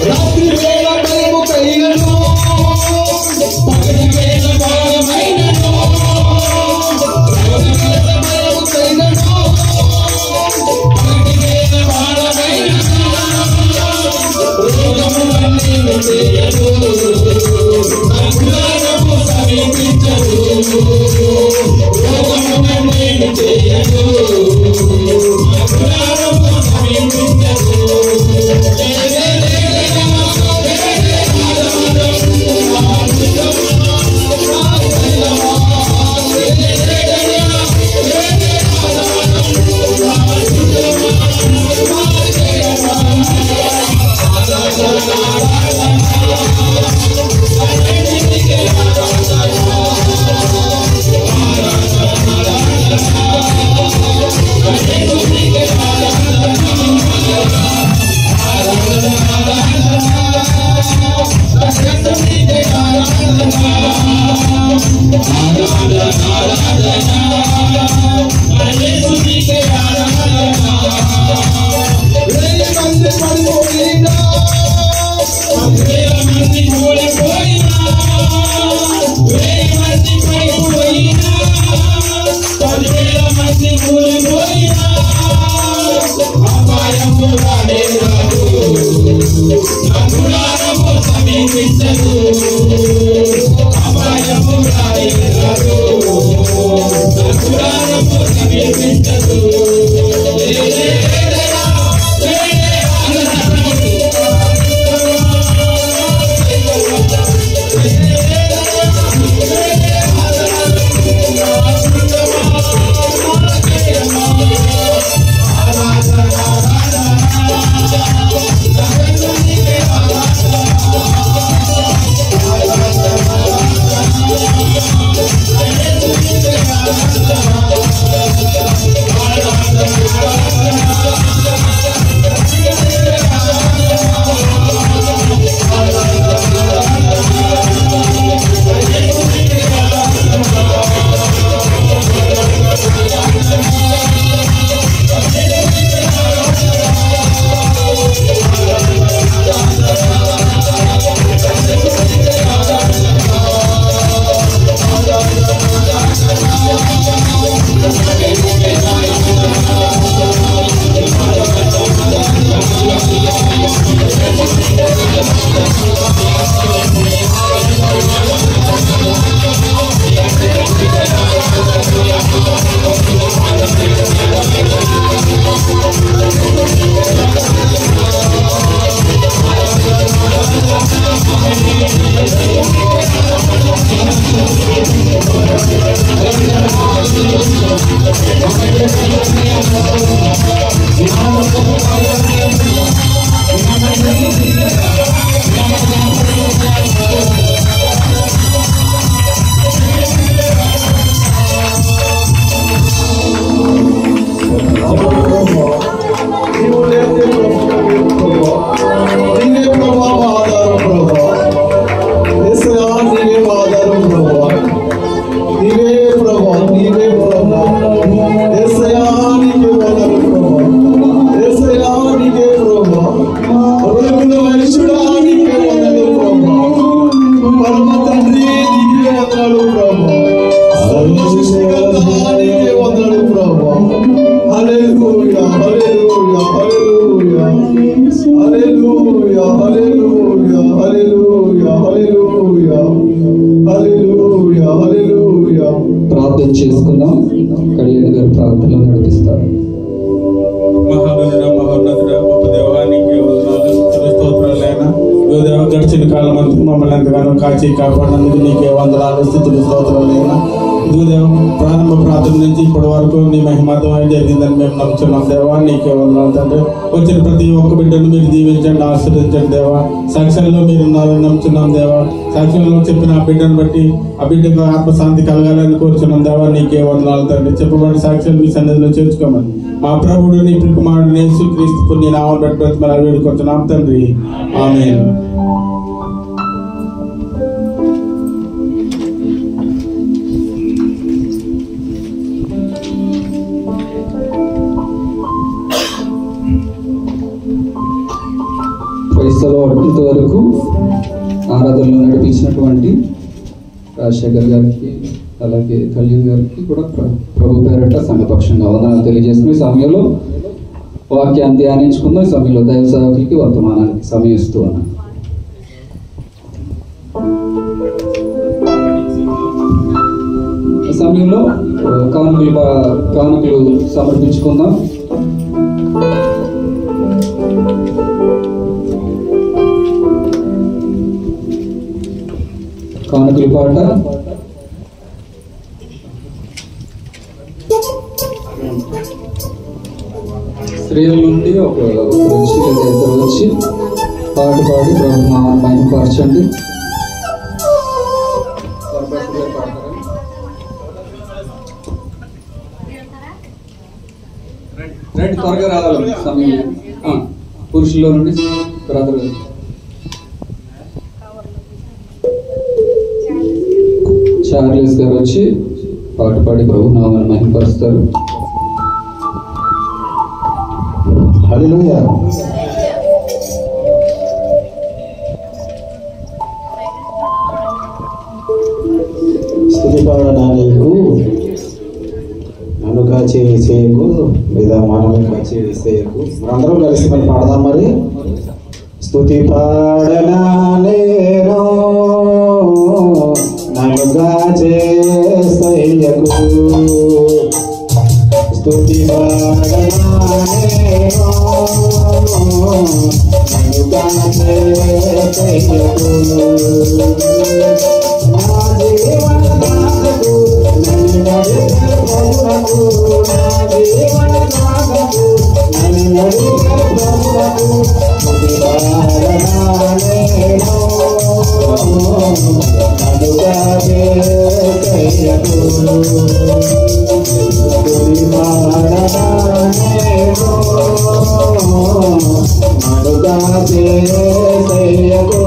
రాత్రి వేళ భయము కైనను పగటి వేళ భారమైనను భయము కైనను పగటి వేళ భారమైనను రోగములన్నీ చేయదు అంధకారము సమీపించదు రోగములన్నీ చేయదు అంధకారము సమీపించదు ప్రార్థన చేసుకుందాం. కళ్యాణ్ గారు ప్రార్థనలో నడిపిస్తారు. మహాగణుడ మహోన్నతుడ గొప్ప దేవానికి స్తోత్రాలైనా గడిచిన కాలం అంతా మమ్మల్ని ఎంతగానో కాచి కాపాడినందుకు నీకే వందనాలు స్తుతులు స్తోత్రాలైనా ఇదిగో దేవ ప్రారంభ ప్రార్థన నుంచి ఇప్పటి వరకు నీ మహిమార్థమై జరిగిందని మేము నమ్ముతున్నాం దేవా. నీకే వందనాలు తండ్రి. వచ్చిన ప్రతి ఒక్క బిడ్డను మీరు దీవించండి, ఆశీర్వదించండి దేవా. సాక్ష్యాల్లో మీరు ఉన్నారని నమ్ముతున్నాం దేవా. సాక్ష్యంలో చెప్పిన ఆ బిడ్డను బట్టి ఆ బిడ్డకు ఆత్మశాంతి కలగాలని కోరుచున్నాం దేవా. నీకే వందనాలు తండ్రి. చెప్పబడిన సాక్ష్యాలు మీ సన్నిధిలో చేర్చుకోమని మా ప్రభుడు నీ కుమారుడు యేసుక్రీస్తు నీ నామం బట్టి బ్రతిమలాడి వేడుకొంటున్నాం తండ్రి. ఆమేన్. క్రైస్తవ ఇంతవరకు ఆరాధనలో నడిపించినటువంటి రాజశేఖర్ గారికి అలాగే కళ్యాణ్ గారికి కూడా ప్రభు పేరట సంఘపక్షంగా వందనాలు తెలియజేస్తున్న ఈ సమయంలో వాక్యాన్ని ధ్యానించుకుందాం. ఈ సమయంలో దైవ సేవకులకి వర్తమానానికి సమయం ఇస్తూ ఉన్నాను. ఈ సమయంలో కానుకలు సమర్పించుకుందాం. కానుకల పాట స్త్రీల నుండి ఒక వచ్చి లేదా ఇద్దరు వచ్చి పాట పాడి ప్రభునామాన్ని మహిమపరచండి. రండి త్వరగా రావాలి సమయం. పురుషుల్లో నుండి బ్రదర్ చార్లెస్ గారు వచ్చి పాట పాడి ప్రభునామాన్ని మహిమపరుస్తారు. హల్లెలూయా. స్తుతి పాడనా నీకు, నన్ను కాచి చేయకు లేదా మనల్ని కాచి చేయకు. మనందరం కలిసి మనం పాడదాం మరి. స్తుతి పాడనా నేను, నన్ను కాచి చేయకు. స్తుతి పాడనా నేను, నన్ను కాచి చేయకు. నా జీవన నాదకు నన్ను నడిపే ప్రభువుకు, నా జీవన నాదకు నన్ను నడిపే ప్రభువుకు. స్తుతి పాడనా నేను, నన్ను కాచి చేయకు. స్తుతి పాడనా నేను, నన్ను కాచి చేయకు.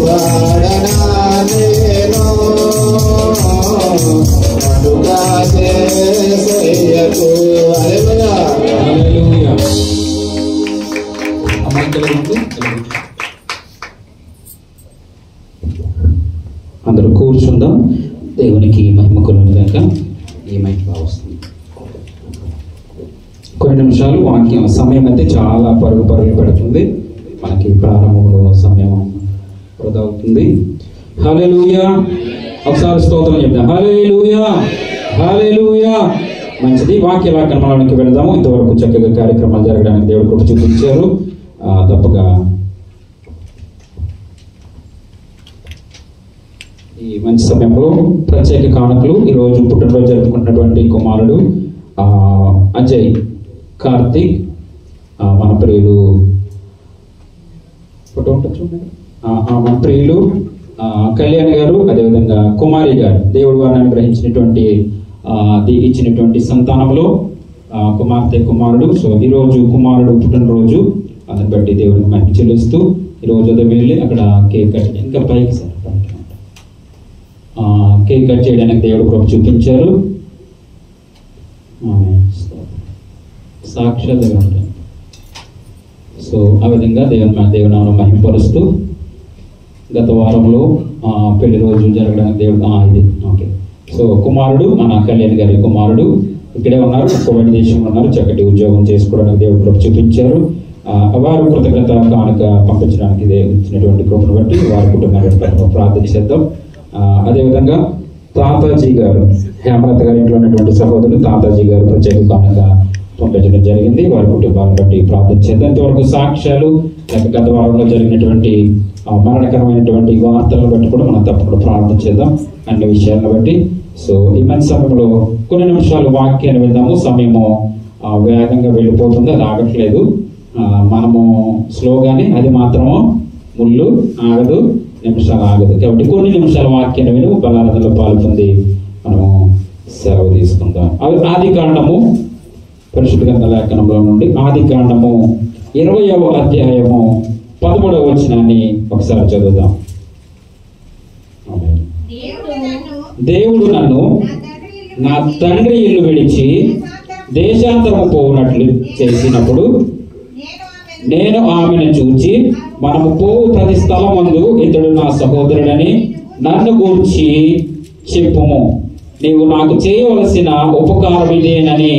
Bye. అందరూ కూర్చుందాం. దేవునికి మహిమ కలుగును గాక. ఈ మైక్ బాగా వస్తుంది. కొన్ని నిమిషాలు వాక్యం సమయం అయితే చాలా పరుగు పెడుతుంది. మనకి ప్రారంభంలో సమయం వృధా అవుతుంది. హల్లెలూయా. ఒకసారి స్తోత్రం చెప్తాం. హల్లెలూయా, హల్లెలూయా. మంచిది. వాక్య వ్యాఖ్యానంలోకి వెళదాము. ఇంతవరకు చక్కగా కార్యక్రమాలు జరగడానికి దేవుడు కృప చూపించారు. తప్పగా ఈ మంచి సమయంలో ప్రత్యేక కానుకలు ఈరోజు పుట్టినరోజు జరుపుకుంటున్నటువంటి కుమారుడు అజయ్ కార్తిక్, మన ప్రియులు ఫోటో ఉంటుంది చూడండి, మన ప్రియులు కళ్యాణ్ గారు, అదేవిధంగా కుమారి గారు, దేవుడు వారిని అనుగ్రహించినటువంటి ఇచ్చినటువంటి సంతానంలో కుమార్తె కుమారుడు. సో ఈరోజు కుమారుడు పుట్టినరోజు, అందుని బట్టి దేవుడికి మహిమ చెల్లిస్తూ ఈరోజు ఉదయం వెళ్ళి అక్కడ కేక్ కట్, ఇంకా పైకి సార్ కేక్ కట్ చేయడానికి దేవుడు కృప చూపించారు. సాక్షాత్ ఉంటాయి. సో ఆ విధంగా దేవునామం మహిమపరుస్తూ గత వారంలో పెళ్లి రోజు జరగడానికి దేవుడు ఇది ఓకే. సో కుమారుడు మన కళ్యాణ్ గారి కుమారుడు ఇక్కడే ఉన్నారు, కోవిడ్ దేశంలో ఉన్నారు, చక్కటి ఉద్యోగం చేసుకోవడానికి దేవుడు కృప చూపించారు. వారు కృతజ్ఞత కానుక పంపించడానికి ఇచ్చినటువంటి కృపను బట్టి వారి కుటుంబాన్ని ప్రార్థన చేద్దాం. అదేవిధంగా తాతాజీ గారు, హేమలత గారి ఇంట్లో ఉన్నటువంటి సహోదరులు తాతాజీ గారు ప్రత్యేక కానుక పంపించడం జరిగింది. వారి కుటుంబాలను బట్టి ప్రార్థన చేద్దాం. ఇంతవరకు సాక్ష్యాలు లేక గత వారంలో జరిగినటువంటి మరణకరమైనటువంటి వార్తలను బట్టి కూడా మనం తప్పకుండా ప్రార్థన చేద్దాం అన్ని విషయాలను బట్టి. సో ఈ మంచి సమయంలో కొన్ని నిమిషాలు వాక్యాన్ని విందాము. సమయము వేగంగా వెళ్ళిపోతుంది, అది ఆగట్లేదు. మనము స్లోగానే, అది మాత్రము ముళ్ళు ఆగదు, నిమిషాలు ఆగదు. కాబట్టి కొన్ని నిమిషాల వాక్యాన్ని విని బలారాధనలో పాల్పొంది మనము సెలవు తీసుకుందాం. ఆది కాండము, పరిశుద్ధ గ్రంథ లేఖనంలో నుండి ఆది కాండము 20వ అధ్యాయము 13వ వచనాన్ని ఒకసారి చదువుదాం. దేవుడు నన్ను నా తండ్రి ఇల్లు విడిచి దేశాంతరము పోవునట్లు చేసినప్పుడు నేను ఆమెను చూచి, మనము పోవు ప్రతి స్థలమందు ఇతడు నా సహోదరుడని నన్ను గూర్చి చెప్పుము. నీవు నాకు చేయవలసిన ఉపకారం ఇదేనని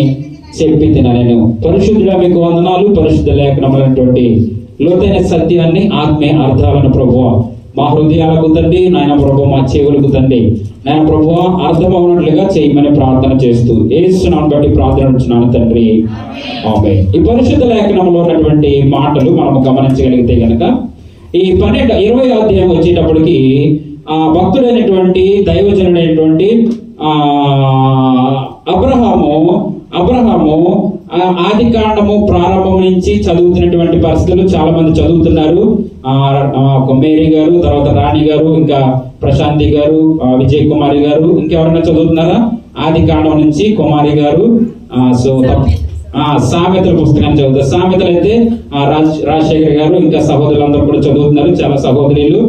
చెప్పి తినను. పరిశుద్ధుల మీకు వందనాలు. పరిశుద్ధ లేఖనమైనటువంటి లోతైన సత్యాన్ని, ఆత్మీయ అర్థాలను ప్రభువా మా హృదయాలకు తండ్రి, నాయన ప్రభు మా చెవులకు తండ్రి, నాయన ప్రభు అర్థమవునట్లుగా చేయమని ప్రార్థన చేస్తూ యేసునామమును బట్టి ప్రార్థించున్నాను తండ్రి, ఆమేన్. ఈ పరిశుద్ధ లేఖనంలో ఉన్నటువంటి మాటలు మనము గమనించగలిగితే గనక ఈ 20వ అధ్యాయం వచ్చేటప్పటికి భక్తుడైనటువంటి దైవజనుడైనటువంటి అబ్రహాము ఆది కాండము ప్రారంభం నుంచి చదువుతున్నటువంటి పరిస్థితులు చాలా మంది చదువుతున్నారు. మేరీ గారు, తర్వాత రాణి గారు, ఇంకా ప్రశాంతి గారు, విజయ్ కుమారి గారు, ఇంకెవరైనా చదువుతున్నారా? ఆది కాండం నుంచి కుమారి గారు. సో సామెతల పుస్తకాన్ని చదువుతారు. సామెతలు అయితే రాజశేఖర్ గారు, ఇంకా సహోదరులందరూ కూడా చదువుతున్నారు, చాలా సహోదరులు.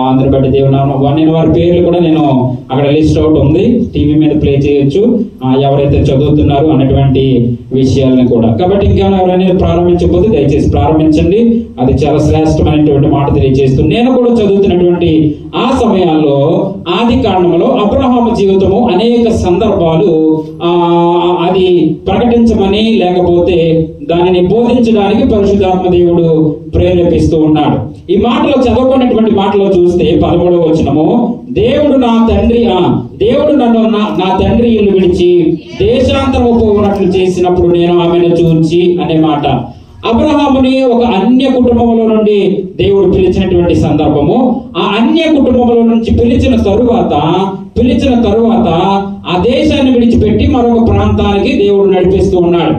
అందరి బట్టి దేవునామం. నేను వారి పేర్లు కూడా నేను అక్కడ లిస్ట్ అవుట్ ఉంది, టీవీ మీద ప్లే చేయొచ్చు, ఎవరైతే చదువుతున్నారు అన్నటువంటి విషయాలను కూడా. కాబట్టి ఇంకేమైనా ఎవరైనా ప్రారంభించకపోతే దయచేసి ప్రారంభించండి. అది చాలా శ్రేష్టమైనటువంటి మాట తెలియజేస్తూ, నేను కూడా చదువుతున్నటువంటి ఆ సమయాల్లో ఆది కాండంలో అబ్రహాము జీవితము అనేక సందర్భాలు అది ప్రకటించమని లేకపోతే దానిని బోధించడానికి పరిశుద్ధాత్మ దేవుడు ప్రేరేపిస్తూ ఉన్నాడు. ఈ మాటలో చదువుకున్నటువంటి మాటలో చూస్తే 13వ వచనము, దేవుడు నన్ను నా తండ్రి ఇల్లు విడిచి దేశాంతరము పోవునట్లు చేసినప్పుడు నేను ఆమెను చూచి అనే మాట. అబ్రహాముని ఒక అన్య కుటుంబంలో నుండి దేవుడు పిలిచినటువంటి సందర్భము. ఆ అన్య కుటుంబంలో నుంచి పిలిచిన తరువాత ఆ దేశాన్ని విడిచిపెట్టి మరొక ప్రాంతానికి దేవుడు నడిపిస్తూ ఉన్నాడు.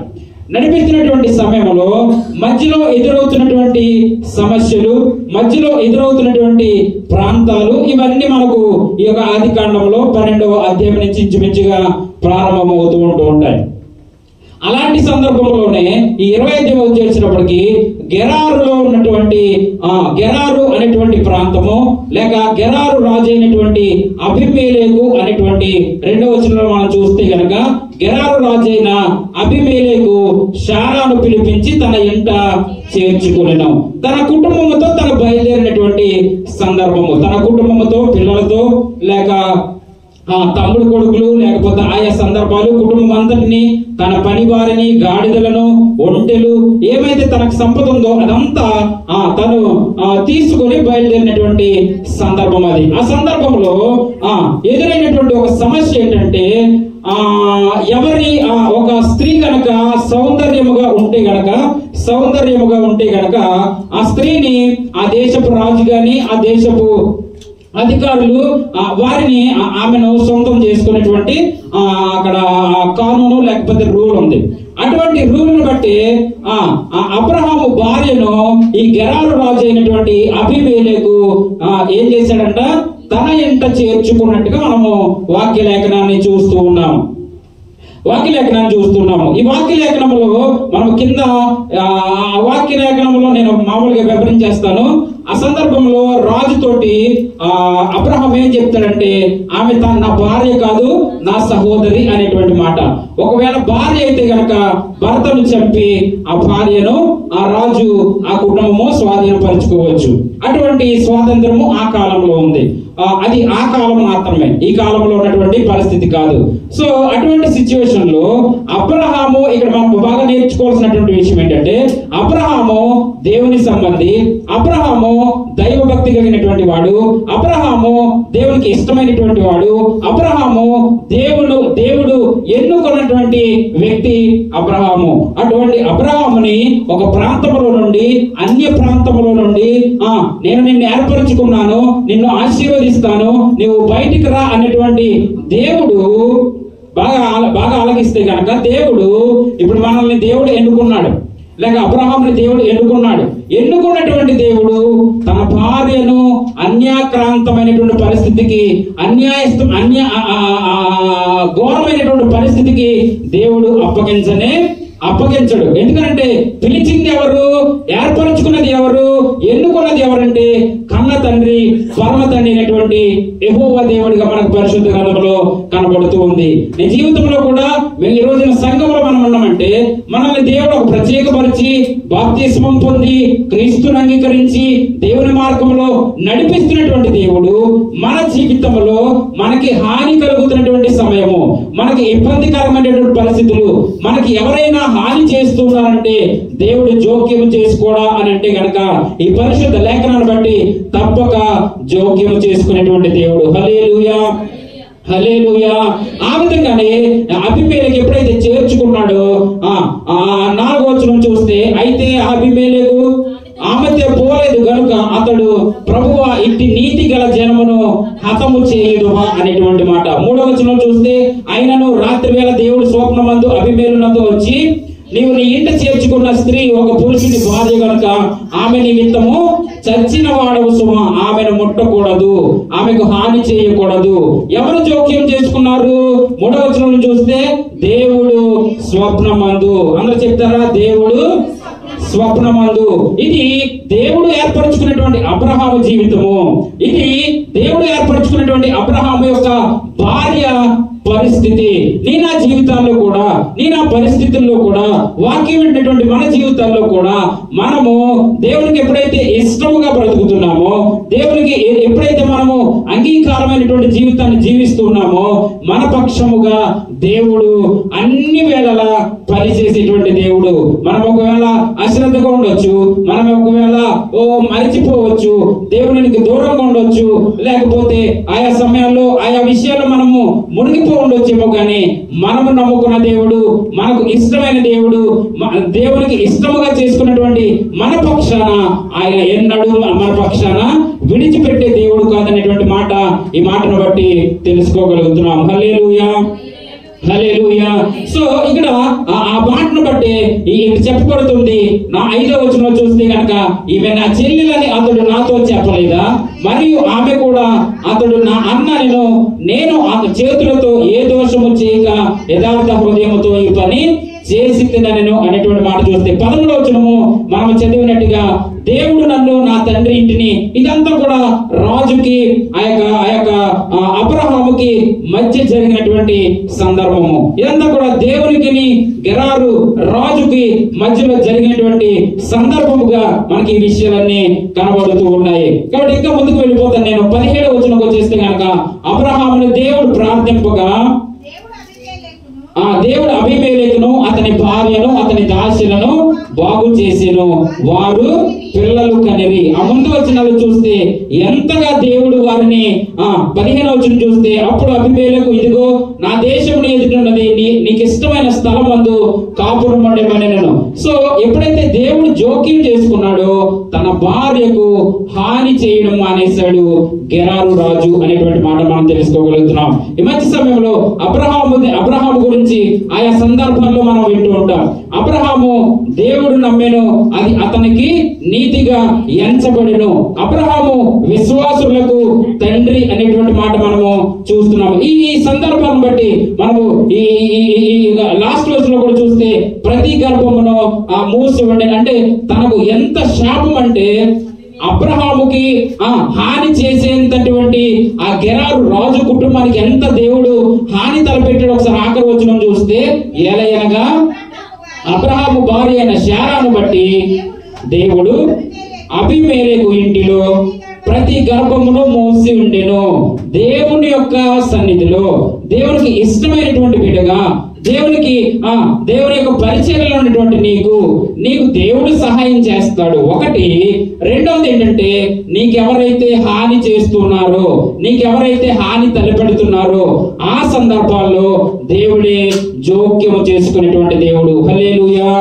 నడిపిస్తున్నటువంటి సమయంలో మధ్యలో ఎదురవుతున్నటువంటి సమస్యలు, మధ్యలో ఎదురవుతున్నటువంటి ప్రాంతాలు, ఇవన్నీ మనకు ఈ యొక్క ఆది కాండంలో 12వ అధ్యాయం నుంచి ఇంచుమించుగా ప్రారంభమవుతూ ఉంటూ ఉంటాయి. అలాంటి సందర్భంలోనే ఈ 25వ వచ్చేసినప్పటికీ గెరారులో ఉన్నటువంటి గెరారు అనేటువంటి ప్రాంతము, లేక గెరారు రాజు అయినటువంటి అబీమెలెకు అనేటువంటి 2వ వచనంలో మనం చూస్తే గనక గెరారు రాజైన అబీమెలెకు శారాను పిలిపించి తన ఇంట చేర్చుకునెను. తన కుటుంబంతో తను బయలుదేరినటువంటి సందర్భము, తన కుటుంబంతో, పిల్లలతో, లేక తమ్ముడు కొడుకులు, లేకపోతే ఆయా సందర్భాలు, కుటుంబం అంతటిని, తన పని వారిని, గాడిదలను, ఒంటెలు, ఏమైతే తనకు సంపద ఉందో అదంతా తను తీసుకుని బయలుదేరినటువంటి సందర్భం అది. ఆ సందర్భంలో ఎదురైనటువంటి ఒక సమస్య ఏంటంటే, ఎవరి ఒక స్త్రీ గనక సౌందర్యముగా ఉంటే గనక ఆ స్త్రీని ఆ దేశపు రాజు గాని, ఆ దేశపు అధికారులు వారిని ఆమెను సొంతం చేసుకునేటువంటి అక్కడ కానూను లేకపోతే రూల్ ఉంది. అటువంటి రూల్ను బట్టి అబ్రహాము భార్యను ఈ గెరారు రాజు అయినటువంటి అబీమెలెకు ఏం చేశాడంట, తన ఇంట చేర్చుకున్నట్టుగా మనము వాక్య లేఖనాన్ని చూస్తూ ఉన్నాము. ఈ వాక్య లేఖనంలో మనం కింద వాక్య లేఖనంలో నేను మామూలుగా వివరించేస్తాను. ఆ సందర్భంలో రాజుతోటి అబ్రహాం ఏం చెప్తాడంటే, ఆమె నా భార్య కాదు, నా సహోదరి అనేటువంటి మాట. ఒకవేళ భార్య అయితే గనక భర్తను చంపి ఆ భార్యను ఆ రాజు, ఆ కుటుంబము స్వాధీనపరచుకోవచ్చు. అటువంటి స్వాతంత్రము ఆ కాలంలో ఉంది. అది ఆ కాలం మాత్రమే, ఈ కాలంలో ఉన్నటువంటి పరిస్థితి కాదు. సో అటువంటి సిచ్యువేషన్ లో అబ్రహాము, ఇక్కడ మనం బాగా నేర్చుకోవాల్సినటువంటి విషయం ఏంటంటే, అబ్రహాము దేవుని సంబంధి, అబ్రహాము దైవ భక్తి కలిగినటువంటి వాడు, అబ్రహాము దేవునికి ఇష్టమైనటువంటి వాడు, అబ్రహాము దేవుడు ఎన్నుకున్నటువంటి వ్యక్తి అబ్రహాము. అటువంటి అబ్రహాముని ఒక ప్రాంతంలో నుండి అన్య ప్రాంతంలో నుండి నేను నిన్ను ఏర్పరచుకున్నాను, నిన్ను ఆశీర్వదిస్తాను, నువ్వు బయటికి రా అనేటువంటి దేవుడు బాగా ఆలకిస్తే కనుక, దేవుడు ఇప్పుడు మనల్ని దేవుడు ఎన్నుకున్నాడు, లేక అబ్రహాముని దేవుడు ఎన్నుకున్నటువంటి దేవుడు తన భార్యను అన్యాక్రాంతమైనటువంటి పరిస్థితికి, ఘోరమైనటువంటి పరిస్థితికి దేవుడు అప్పగించడు. ఎందుకంటే పిలిచింది ఎవరు, ఏర్పరచుకున్నది ఎవరు, ఎన్నుకున్నది ఎవరంటే కన్న తండ్రి, పరమ తండ్రి అయినటువంటి యెహోవా దేవుడిగా మనకు పరిశుద్ధ గ్రంథంలో కనబడుతూ ఉంది. నీ జీవితంలో కూడా మేము ఈ రోజున సంఘంలో మనం ఉన్నామంటే, మనల్ని దేవుడు ఒక ప్రత్యేకపరిచి బాప్తిస్మం పొంది క్రీస్తుని అంగీకరించి దేవుని మార్గంలో నడిపిస్తున్నటువంటి దేవుడు మన జీవితంలో మనకి హాని కలుగుతున్నటువంటి సమయము, మనకి ఇబ్బందికరమైనటువంటి పరిస్థితులు, మనకి ఎవరైనా హాని చేస్తున్నారంటే దేవుడు జోక్యం చేసుకోవడా అని అంటే గనక ఈ పరిశుద్ధ లేఖనాన్ని బట్టి తప్పక జోక్యం చేసుకునేటువంటి దేవుడు. హల్లెలూయా, హల్లెలూయా. ఆ విధంగానే అబీమెలెకు ఎప్పుడైతే చేర్చుకున్నాడో 4వ వచనం చూస్తే, అయితే అబీమెలెకు ఆమెతో పోలేదు గనుక అతడు ప్రభువా ఇట్టి నీతి గల జనమును హతము చేయదువా అనేటువంటి మాట. 3వ వచనం చూస్తే, అయినను రాత్రి వేళ దేవుడు స్వప్నమందు అబీమెలెకుతో వచ్చి, నీవు నీ ఇంట చేర్చుకున్న స్త్రీ ఒక పురుషుని భార్య గనుక ఆమె నిమిత్తము చచ్చిన వాడవు సుమా, ఆమెను ముట్టకూడదు, ఆమెకు హాని చేయకూడదు. ఎవరు జోక్యం చేసుకున్నారు? 3వ వచనం చూస్తే, దేవుడు స్వప్నమందు. అందరూ చెప్తారా? దేవుడు స్వప్నమందు. ఇది దేవుడు ఏర్పరచుకున్నటువంటి అబ్రహాము జీవితము. ఇది దేవుడు ఏర్పరచుకున్నటువంటి అబ్రహాము యొక్క భార్య పరిస్థితి. నీ నా జీవితాల్లో కూడా, నీ నా పరిస్థితుల్లో కూడా, వాక్యం వింటున్నటువంటి మన జీవితాల్లో కూడా మనము దేవునికి ఎప్పుడైతే ఇష్టముగా బ్రతుకుతున్నామో, దేవునికి ఎప్పుడైతే మనము అంగీకారమైనటువంటి జీవితాన్ని జీవిస్తున్నామో, మన పక్షముగా దేవుడు అన్ని వేళలా పనిచేసేటువంటి దేవుడు. మనం ఒకవేళ అశ్రద్ధగా ఉండొచ్చు, మనం ఒకవేళ మరిచిపోవచ్చు, దేవునికి దూరంగా ఉండొచ్చు, లేకపోతే ఆయా సమయాల్లో ఆయా విషయాల్లో మనము మునిగిపో ఉండొచ్చేమో, కానీ మనము నమ్ముకున్న దేవుడు, మనకు ఇష్టమైన దేవుడు, దేవునికి ఇష్టముగా చేసుకున్నటువంటి మన పక్షాన ఆయన ఎన్నడూ మన పక్షాన విడిచిపెట్టే దేవుడు కాదనేటువంటి మాట ఈ మాటను బట్టి తెలుసుకోగలుగుతున్నాం. హల్లెలూయా, హల్లెలూయా. సో ఇక్కడ ఆ మాటను బట్టి చెప్పబడుతుంది. నా 5వ వచనంలో చూస్తే కనుక, ఈమె నా చెల్లెలని అతడు నాతో చెప్పలేదా? మరియు ఆమె కూడా అతడు నా అన్నను నేను చేతులతో ఏ దోషము చేయక యథార్థ హృదయముతో ఈ పని చేసి తినను అనేటువంటి మాట చూస్తే, 11వ వచనము మనం చదివినట్టుగా, దేవుడు నన్ను నా తండ్రి ఇంటిని, ఇదంతా కూడా రాజుకి ఆ యొక్క అబ్రహాముకి మధ్య జరిగినటువంటి సందర్భము. ఇదంతా కూడా దేవునికి గెరారు రాజుకి మధ్యలో జరిగినటువంటి సందర్భముగా మనకి ఈ విషయాలన్నీ కనబడుతూ ఉన్నాయి. కాబట్టి ఇంకా ముందుకు వెళ్ళిపోతాను నేను. 17వ వచనంకి వచ్చేస్తే కనుక అబ్రహామును దేవుడు ప్రార్థింపగా దేవుడు అబీమెలెకును అతని భార్యను అతని దాసులను బాగు చేసెను, వారు పిల్లలు కనిరి. ఆ ముందు వచనాలు చూస్తే ఎంతగా దేవుడు వారిని 15వ వచనం చూస్తే అప్పుడు అబీమెలెకు ఇదిగో నా దేశమును ఎదుటిన్నది, నీకు ఇష్టమైన స్థలం అందు కాపురం ఉండమనెను. సో ఎప్పుడైతే దేవుడు జోక్యం చేసుకున్నాడో తన భార్యకు హాని చేయడం మానేశాడు గెరారు రాజు అనేటువంటి మాట మనం తెలుసుకోగలుగుతున్నాం. ఈ మధ్య సమయంలో అబ్రహాము గురించి ఆయా సందర్భాల్లో మనం వింటూ ఉంటాం. అబ్రహాము దేవుడు నమ్మెను, అది అతనికి నీతిగా ఎంచబడెను. అబ్రహాము విశ్వాసులకు తండ్రి అనేటువంటి మాట మనము చూస్తున్నాము. ఈ సందర్భాన్ని బట్టి మనము ఈ లాస్ట్ వర్స్ లో కూడా చూస్తే ప్రతి గర్భమును మూసి ఉండేది. అంటే తనకు ఎంత శాపం అంటే అబ్రహాముకి హాని చేసేటటువంటి ఆ గెరారు రాజు కుటుంబానికి ఎంత దేవుడు హాని తలపెట్టాడు. ఒకసారి ఆఖరి వచనం చూస్తే ఏలయనగా అబ్రహాము భార్య అయిన శారాను బట్టి దేవుడు అబీమెలెకు ఇంటిలో ప్రతి గర్భమును మూసి ఉండెను. దేవుని యొక్క సన్నిధిలో దేవునికి ఇష్టమైనటువంటి బిడ్డగా దేవుని యొక్క పరిచర్యలో ఉన్నటువంటి నీకు దేవుడు సహాయం చేస్తాడు. ఒకటి. రెండవది ఏంటంటే నీకెవరైతే హాని చేస్తున్నారో, నీకెవరైతే హాని తలపెడుతున్నారో ఆ సందర్భాల్లో దేవుడే జోక్యం చేసుకునేటువంటి దేవుడు. హల్లెలూయా,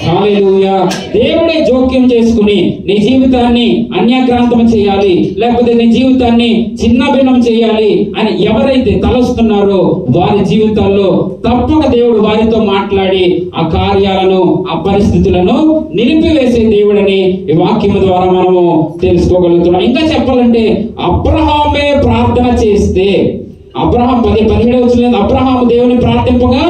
హల్లెలూయా. దేవుడే జోక్యం చేసుకుని నీ జీవితాన్ని అన్యాక్రాంతం చేయాలి, లేకపోతే నీ జీవితాన్ని చిన్నభిన్నం చేయాలి అని ఎవరైతే తలస్తున్నారో వారి జీవితాల్లో తప్పక దేవుడు వారితో మాట్లాడి ఆ కార్యాలను ఆ పరిస్థితులను నిలిపివేసే దేవుడని ఈ వాక్యం ద్వారా మనము తెలుసుకోగలుగుతున్నాం. ఇంకా చెప్పాలంటే అబ్రహామే ప్రార్థన చేస్తే అబ్రహాం 17వ వచనం అబ్రహాము దేవుని ప్రార్థింపగా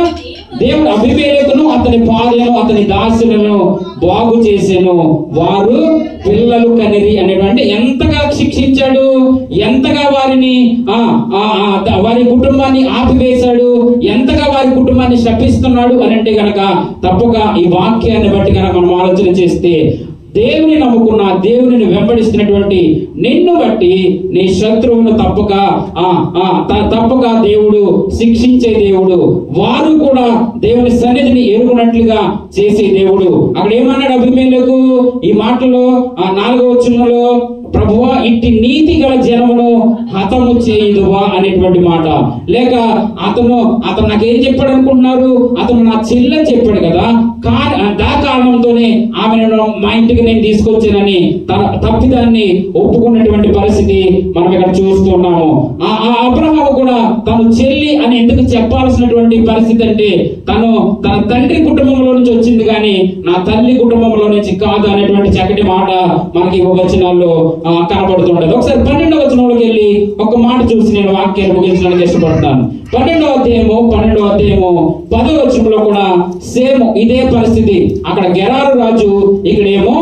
దేవుడు అబీమెలెకును అతని భార్యను అతని దాసులను బాగు చేసెను, వారు పిల్లలు కనిరి అనేటువంటి ఎంతగా శిక్షించాడు, ఎంతగా వారిని వారి కుటుంబాన్ని ఆపివేశాడు, ఎంతగా వారి కుటుంబాన్ని శపిస్తున్నాడు అని అంటే గనక తప్పక ఈ వాక్యాన్ని బట్టి కనుక మనం ఆలోచన చేస్తే దేవుని నమ్ముకున్న దేవుని వెంబడిస్తున్నటువంటి నిన్ను బట్టి నీ శత్రువును తప్పక దేవుడు శిక్షించే దేవుడు. వారు కూడా దేవుని సన్నిధిని ఎరుగునట్లుగా చేసే దేవుడు. అక్కడ ఏమన్నాడు అబీమెలెకు ఈ మాటలో 4వ వచనంలో, ప్రభువా ఇట్టి నీతి గల జనమును హతము చేయుదువా అనేటువంటి మాట. లేక అతను నాకేం చెప్పాడు అనుకుంటున్నారు, అతను నా చెల్లెని చెప్పాడు కదా, దా కారణంతోనే ఆమెను మా ఇంటికి నేను తీసుకొచ్చానని తన తప్పిదాన్ని ఒప్పుకున్నటువంటి పరిస్థితి మనం ఇక్కడ చూస్తున్నాము. ఆ అబ్రహాము కూడా తను చెల్లి అని ఎందుకు చెప్పాల్సినటువంటి పరిస్థితి అంటే తన తండ్రి కుటుంబంలో నుంచి వచ్చింది కానీ నా తల్లి కుటుంబంలో నుంచి కాదు అనేటువంటి చక్కటి మాట మనకి వచనాల్లో కనబడుతుండదు. ఒకసారి 12వ వచనంలోకి వెళ్ళి ఒక మాట చూసి నేను వాక్యాన్ని ముగించడానికి ఇష్టపడతాను. 12వ అధ్యాయము 10వ వచనంలో కూడా సేమ్ ఇదే పరిస్థితి. అక్కడ గెరారు రాజు, ఇక్కడేమో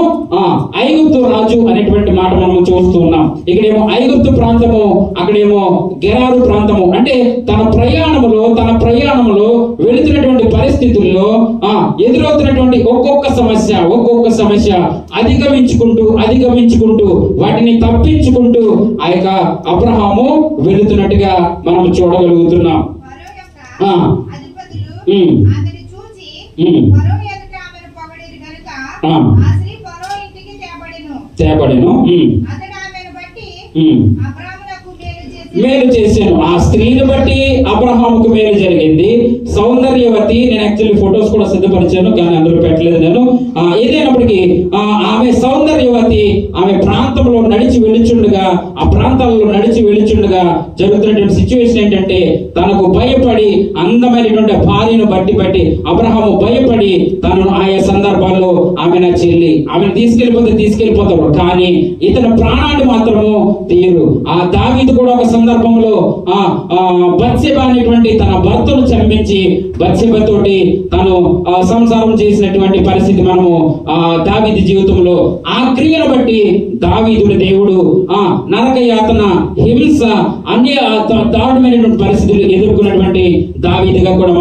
ఐగుప్తు రాజు అనేటువంటి మాట మనం చూస్తున్నాం. ఇక్కడేమో ఐగుప్తు ప్రాంతము, అక్కడేమో గెరారు ప్రాంతము. అంటే తన ప్రయాణములో వెళుతున్నటువంటి పరిస్థితుల్లో ఎదురవుతున్నటువంటి ఒక్కొక్క సమస్య అధిగమించుకుంటూ వాటిని తప్పించుకుంటూ ఆ యొక్క అబ్రహాము వెళుతున్నట్టుగా మనం చూడగలుగుతున్నాం. తేబడెను మేలు చేశాను. ఆ స్త్రీని బట్టి అబ్రహాముకు మేలు జరిగింది. సౌందర్యవతి, నేను యాక్చువల్లీ ఫొటోస్ కూడా సిద్ధపరిచాను కానీ అందులో పెట్టలేదు నేను. ఏదైనప్పటికీ ఆమె సౌందర్యవతి, ఆమె ప్రాంతంలో నడిచి వెళుచుండగా జరుగుతున్నటువంటి సిచ్యువేషన్ ఏంటంటే తనకు భయపడి అందమైనటువంటి భార్యను బట్టి అబ్రహాము భయపడి తను ఆయా సందర్భాల్లో ఆమె నా చెల్లి, ఆమెను తీసుకెళ్లిపోతాడు కానీ ఇతని ప్రాణాన్ని మాత్రము తీయరు. ఆ దావీదు కూడా ఒక సందర్భంలో బత్షెబ అనేటువంటి తన భర్తను చంపించి బత్షెబతోటి తను సంసారం చేసినటువంటి పరిస్థితి మనము దావీదు జీవితంలో ఆ క్రియను బట్టి దావీదుని దేవుడు నరక యాతన, హింస, అన్ని దారుణమైనటువంటి పరిస్థితులు ఎదుర్కొన్నటువంటి దావీదుగా కూడా